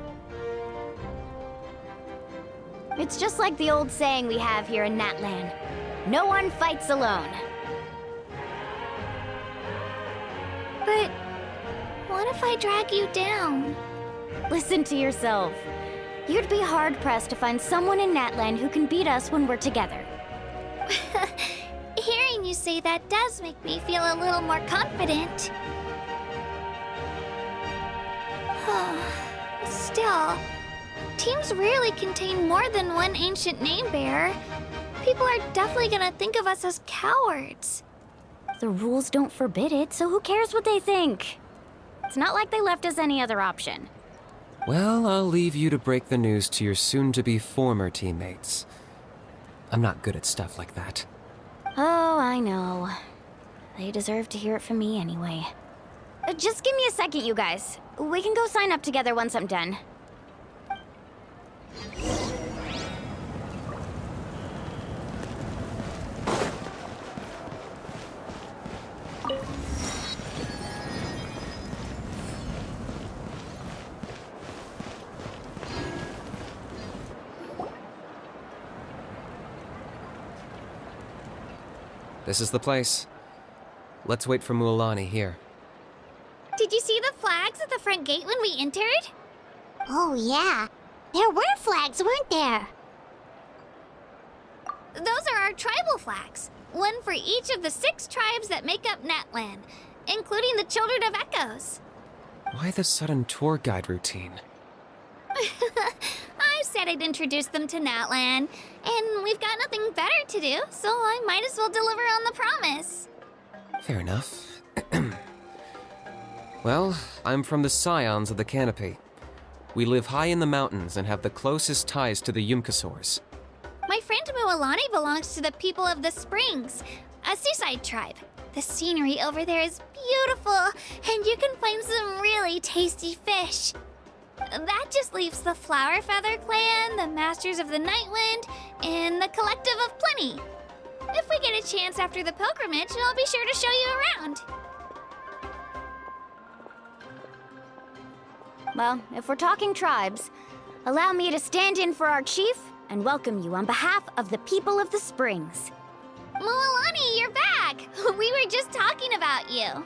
It's just like the old saying we have here in Natlan. No one fights alone. But what if I drag you down? Listen to yourself. You'd be hard-pressed to find someone in Natlan who can beat us when we're together. Hearing you say that does make me feel a little more confident. Still, teams rarely contain more than one ancient name bearer. People are definitely gonna think of us as cowards. The rules don't forbid it, so who cares what they think? It's not like they left us any other option. Well, I'll leave you to break the news to your soon-to-be former teammates. I'm not good at stuff like that. Oh, I know. They deserve to hear it from me anyway. Just give me a second, you guys. We can go sign up together once I'm done. This is the place. Let's wait for Mualani here. Did you see the flags at the front gate when we entered? Oh, yeah. There were flags, weren't there? Those are our tribal flags. One for each of the 6 tribes that make up Natlan, including the Children of Echoes. Why the sudden tour guide routine? I said I'd introduce them to Natlan, and we've got nothing better to do, so I might as well deliver on the promise. Fair enough. Well, I'm from the Scions of the Canopy. We live high in the mountains and have the closest ties to the Yumkasaurs. My friend Mualani belongs to the people of the Springs, a seaside tribe. The scenery over there is beautiful, and you can find some really tasty fish. That just leaves the Flower Feather Clan, the Masters of the Nightwind, and the Collective of Plenty. If we get a chance after the pilgrimage, I'll be sure to show you around. Well, if we're talking tribes, allow me to stand in for our chief and welcome you on behalf of the people of the Springs. Mualani, you're back! We were just talking about you.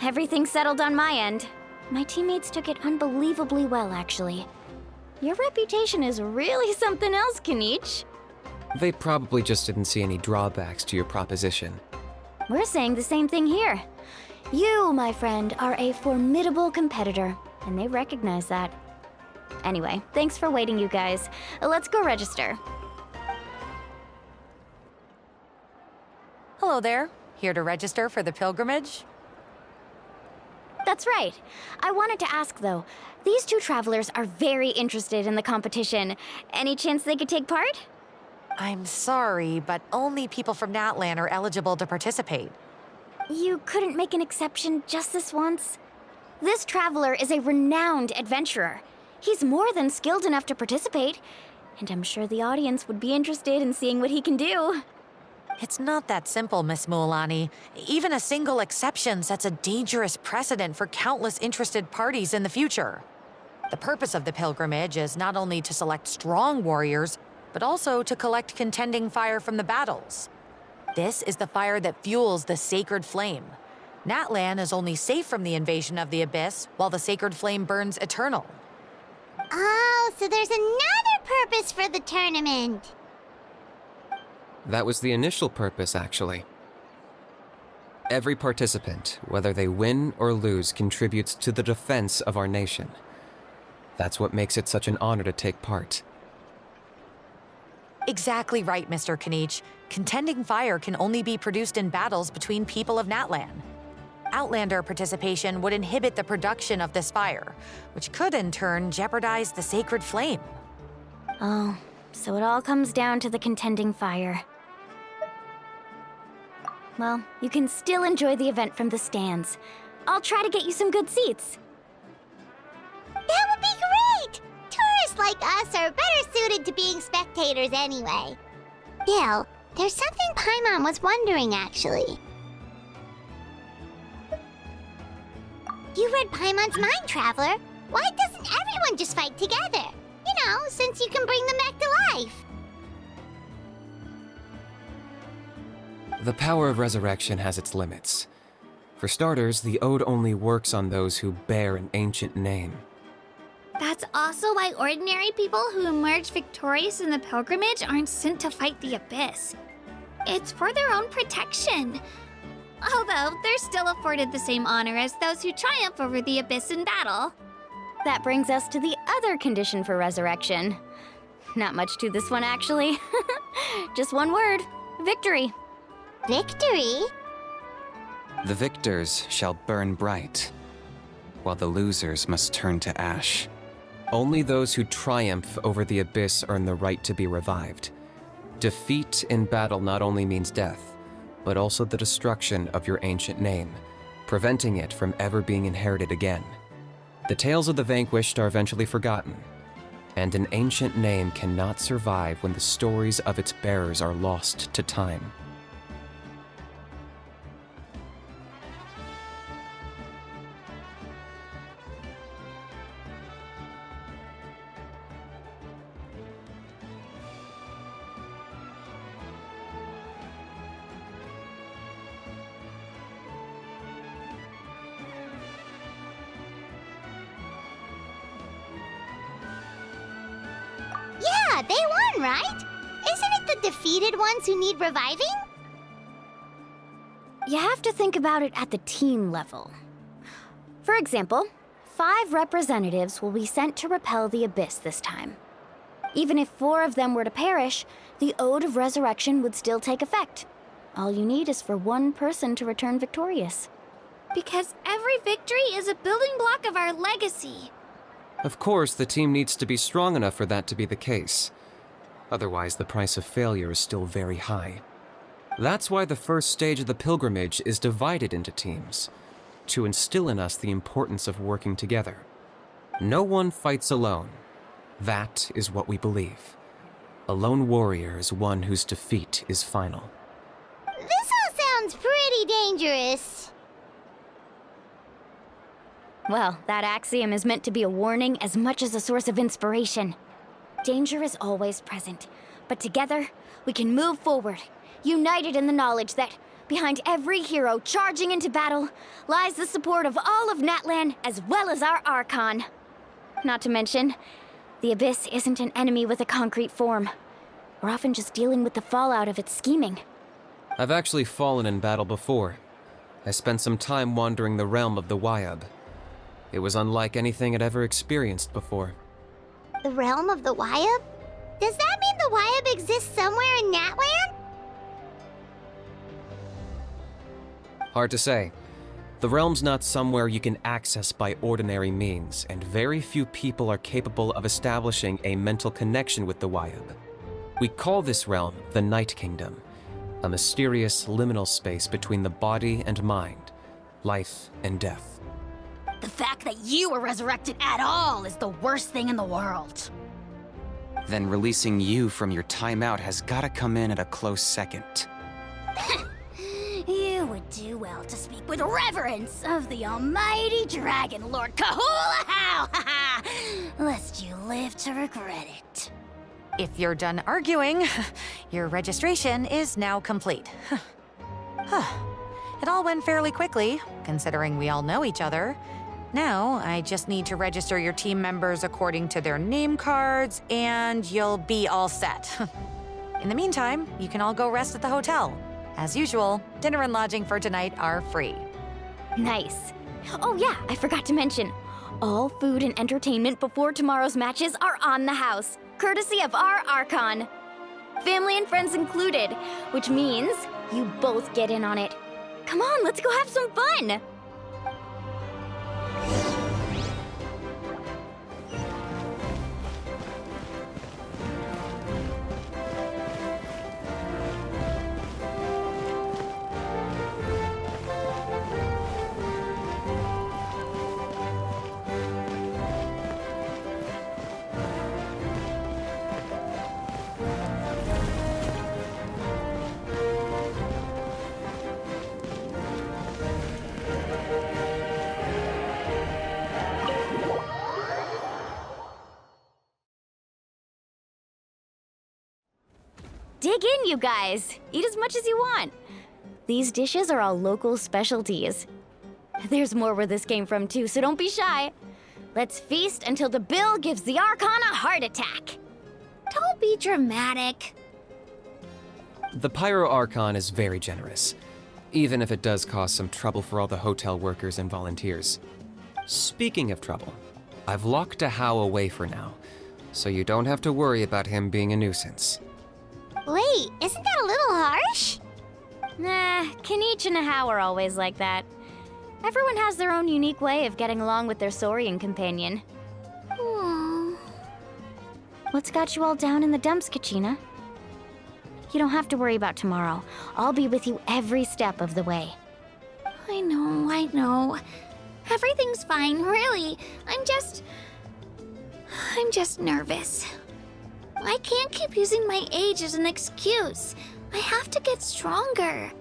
Everything's settled on my end. My teammates took it unbelievably well, actually. Your reputation is really something else, Kanich. They probably just didn't see any drawbacks to your proposition. We're saying the same thing here. You, my friend, are a formidable competitor, and they recognize that. Anyway, thanks for waiting, you guys. Let's go register. Hello there. Here to register for the pilgrimage? That's right. I wanted to ask, though. These 2 travelers are very interested in the competition. Any chance they could take part? I'm sorry, but only people from Natlan are eligible to participate. You couldn't make an exception just this once? This traveler is a renowned adventurer. He's more than skilled enough to participate, and I'm sure the audience would be interested in seeing what he can do. It's not that simple, Miss Mualani. Even a single exception sets a dangerous precedent for countless interested parties in the future. The purpose of the pilgrimage is not only to select strong warriors, but also to collect contending fire from the battles. This is the fire that fuels the sacred flame. Natlan is only safe from the invasion of the Abyss, while the sacred flame burns eternal. Oh, so there's another purpose for the tournament. That was the initial purpose, actually. Every participant, whether they win or lose, contributes to the defense of our nation. That's what makes it such an honor to take part. Exactly right, Mr. Kanich. Contending fire can only be produced in battles between people of Natlan. Outlander participation would inhibit the production of this fire, which could in turn jeopardize the sacred flame. Oh, so it all comes down to the contending fire. Well, you can still enjoy the event from the stands. I'll try to get you some good seats. That would be great! just like us are better suited to being spectators anyway. Still, there's something Paimon was wondering, actually. You read Paimon's Mind Traveler. Why doesn't everyone just fight together? You know, since you can bring them back to life. The power of resurrection has its limits. For starters, the Ode only works on those who bear an ancient name. That's also why ordinary people who emerge victorious in the pilgrimage aren't sent to fight the Abyss. It's for their own protection. Although, they're still afforded the same honor as those who triumph over the Abyss in battle. That brings us to the other condition for resurrection. Not much to this one, actually. Just one word: victory. Victory? The victors shall burn bright, while the losers must turn to ash. Only those who triumph over the Abyss earn the right to be revived. Defeat in battle not only means death, but also the destruction of your ancient name, preventing it from ever being inherited again. The tales of the vanquished are eventually forgotten, and an ancient name cannot survive when the stories of its bearers are lost to time. Yeah, they won, right? Isn't it the defeated ones who need reviving? You have to think about it at the team level. For example, 5 representatives will be sent to repel the Abyss this time. Even if 4 of them were to perish, the Ode of Resurrection would still take effect. All you need is for one person to return victorious. Because every victory is a building block of our legacy. Of course, the team needs to be strong enough for that to be the case. Otherwise, the price of failure is still very high. That's why the first stage of the pilgrimage is divided into teams, to instill in us the importance of working together. No one fights alone. That is what we believe. A lone warrior is one whose defeat is final. This all sounds pretty dangerous. Well, that axiom is meant to be a warning as much as a source of inspiration. Danger is always present, but together, we can move forward, united in the knowledge that behind every hero charging into battle lies the support of all of Natlan as well as our Archon. Not to mention, the Abyss isn't an enemy with a concrete form. We're often just dealing with the fallout of its scheming. I've actually fallen in battle before. I spent some time wandering the realm of the Wyab. It was unlike anything I'd ever experienced before. The realm of the Wyab? Does that mean the Wyab exists somewhere in Natlan? Hard to say. The realm's not somewhere you can access by ordinary means, and very few people are capable of establishing a mental connection with the Wyab. We call this realm the Night Kingdom, a mysterious liminal space between the body and mind, life and death. The fact that you were resurrected at all is the worst thing in the world. Then releasing you from your timeout has gotta come in at a close second. You would do well to speak with reverence of the almighty Dragon Lord Kahula-How, lest you live to regret it. If you're done arguing, your registration is now complete. It all went fairly quickly, considering we all know each other. Now, I just need to register your team members according to their name cards, and you'll be all set. In the meantime, you can all go rest at the hotel. As usual, dinner and lodging for tonight are free. Nice. Oh yeah, I forgot to mention. All food and entertainment before tomorrow's matches are on the house, courtesy of our Archon. Family and friends included, which means you both get in on it. Come on, let's go have some fun! dig in, you guys. Eat as much as you want. These dishes are all local specialties. There's more where this came from, too, so don't be shy. Let's feast until the bill gives the Archon a heart attack. Don't be dramatic. The Pyro Archon is very generous, even if it does cause some trouble for all the hotel workers and volunteers. Speaking of trouble, I've locked a How away for now, so you don't have to worry about him being a nuisance. Wait, isn't that a little harsh? Nah, Kanich and Ahau are always like that. Everyone has their own unique way of getting along with their Saurian companion. What's got you all down in the dumps, Kachina? You don't have to worry about tomorrow. I'll be with you every step of the way. I know. Everything's fine, really. I'm just nervous. I can't keep using my age as an excuse. I have to get stronger.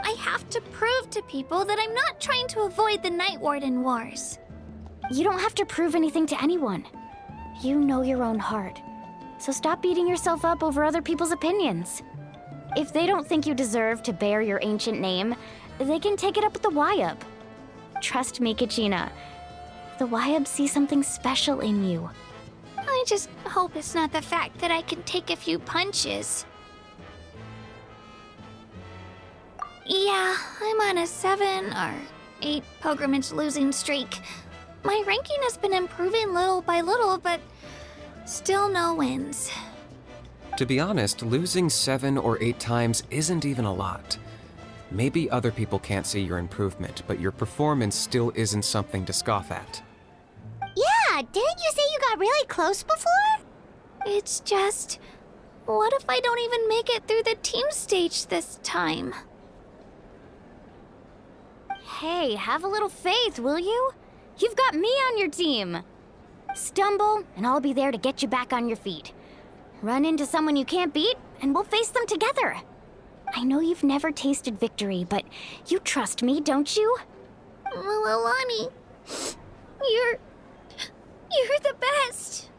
I have to prove to people that I'm not trying to avoid the Night Warden Wars. You don't have to prove anything to anyone. You know your own heart. So stop beating yourself up over other people's opinions. If they don't think you deserve to bear your ancient name, they can take it up with the Wyub. Trust me, Kachina. The Wyub see something special in you. I just hope it's not the fact that I can take a few punches. Yeah, I'm on a 7 or 8 pilgrimage losing streak. My ranking has been improving little by little, but still no wins. To be honest, losing 7 or 8 times isn't even a lot. Maybe other people can't see your improvement, but your performance still isn't something to scoff at. Yeah, didn't you say you got really close before? It's just, what if I don't even make it through the team stage this time? Hey, have a little faith, will you? You've got me on your team. Stumble, and I'll be there to get you back on your feet. Run into someone you can't beat, and we'll face them together. I know you've never tasted victory, but you trust me, don't you? Alani, you're the best.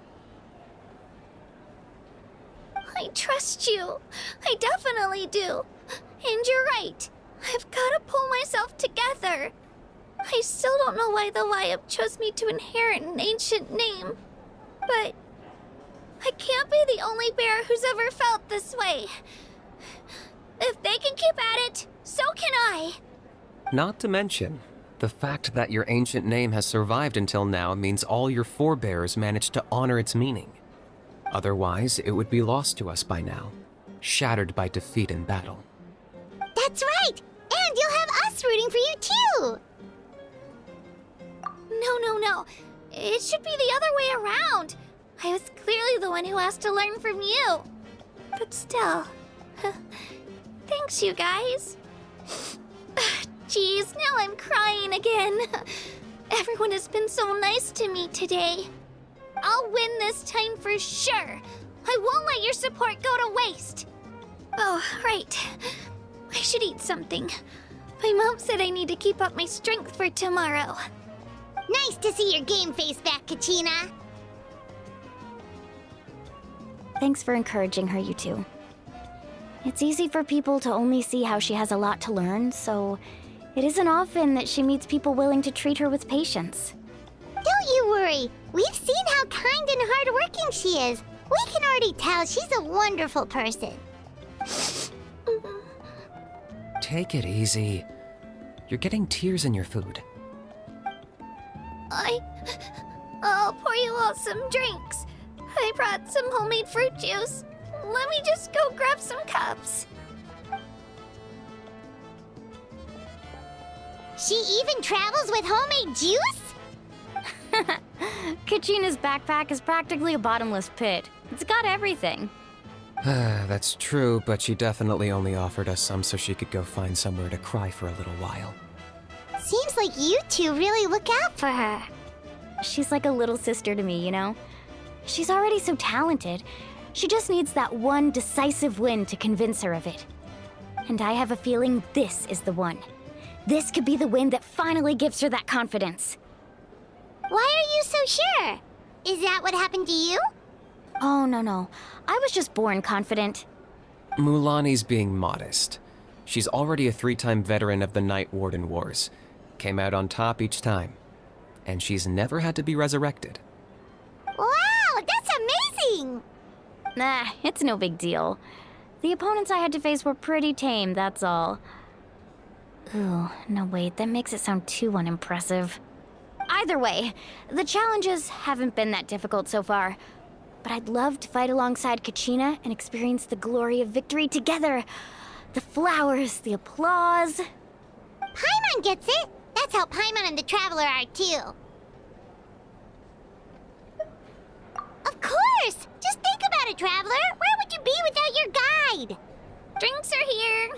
I trust you. I definitely do. And you're right. I've got to pull myself together. I still don't know why the Wyub chose me to inherit an ancient name. But I can't be the only bear who's ever felt this way. If they can keep at it, so can I. Not to mention, the fact that your ancient name has survived until now means all your forebears managed to honor its meaning. Otherwise, it would be lost to us by now, shattered by defeat in battle. That's right! And you'll have us rooting for you too! No. It should be the other way around. I was clearly the one who asked to learn from you. But still, thanks you guys. Geez, now I'm crying again. Everyone has been so nice to me today. I'll win this time for sure. I won't let your support go to waste. Oh, right. I should eat something. My mom said I need to keep up my strength for tomorrow. Nice to see your game face back, Kachina. Thanks for encouraging her, you two. It's easy for people to only see how she has a lot to learn, so it isn't often that she meets people willing to treat her with patience. Don't you worry. We've seen how kind and hardworking she is. We can already tell she's a wonderful person. Take it easy. You're getting tears in your food. I'll pour you all some drinks. I brought some homemade fruit juice. Let me just go grab some cups. She even travels with homemade juice? Kachina's backpack is practically a bottomless pit. It's got everything. That's true, but she definitely only offered us some so she could go find somewhere to cry for a little while. Seems like you two really look out for her. She's like a little sister to me, you know? She's already so talented. She just needs that one decisive win to convince her of it. And I have a feeling this is the one. This could be the win that finally gives her that confidence. Why are you so sure? Is that what happened to you? Oh, no. I was just born confident. Mulani's being modest. She's already a 3-time veteran of the Night Warden Wars. Came out on top each time. And she's never had to be resurrected. Wow, that's amazing! Nah, it's no big deal. The opponents I had to face were pretty tame, that's all. Ooh, no wait, that makes it sound too unimpressive. Either way, the challenges haven't been that difficult so far. But I'd love to fight alongside Kachina and experience the glory of victory together. The flowers, the applause. Paimon gets it! That's how Paimon and the Traveler are too. Of course! Just think about it, Traveler! Where would you be without your guide? Drinks are here.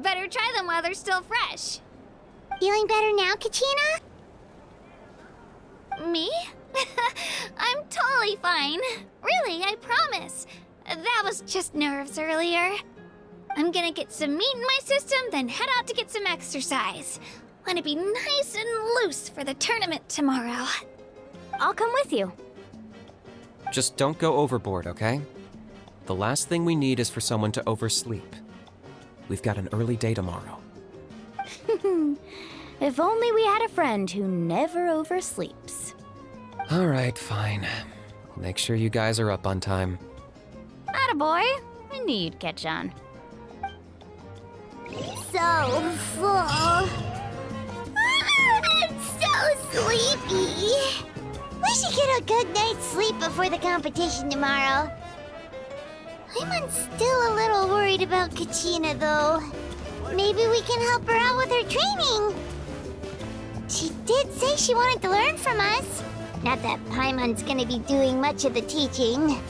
Better try them while they're still fresh. Feeling better now, Kachina? Me? I'm totally fine. Really, I promise. That was just nerves earlier. I'm gonna get some meat in my system, then head out to get some exercise. Want to be nice and loose for the tournament tomorrow. I'll come with you. Just don't go overboard, okay? The last thing we need is for someone to oversleep. We've got an early day tomorrow. If only we had a friend who never oversleeps. All right, fine. I'll make sure you guys are up on time. Attaboy. I knew you'd catch on. So full. I'm so sleepy. We should get a good night's sleep before the competition tomorrow. I'm still a little worried about Kachina, though. Maybe we can help her out with her training. She did say she wanted to learn from us. Not that Paimon's gonna be doing much of the teaching.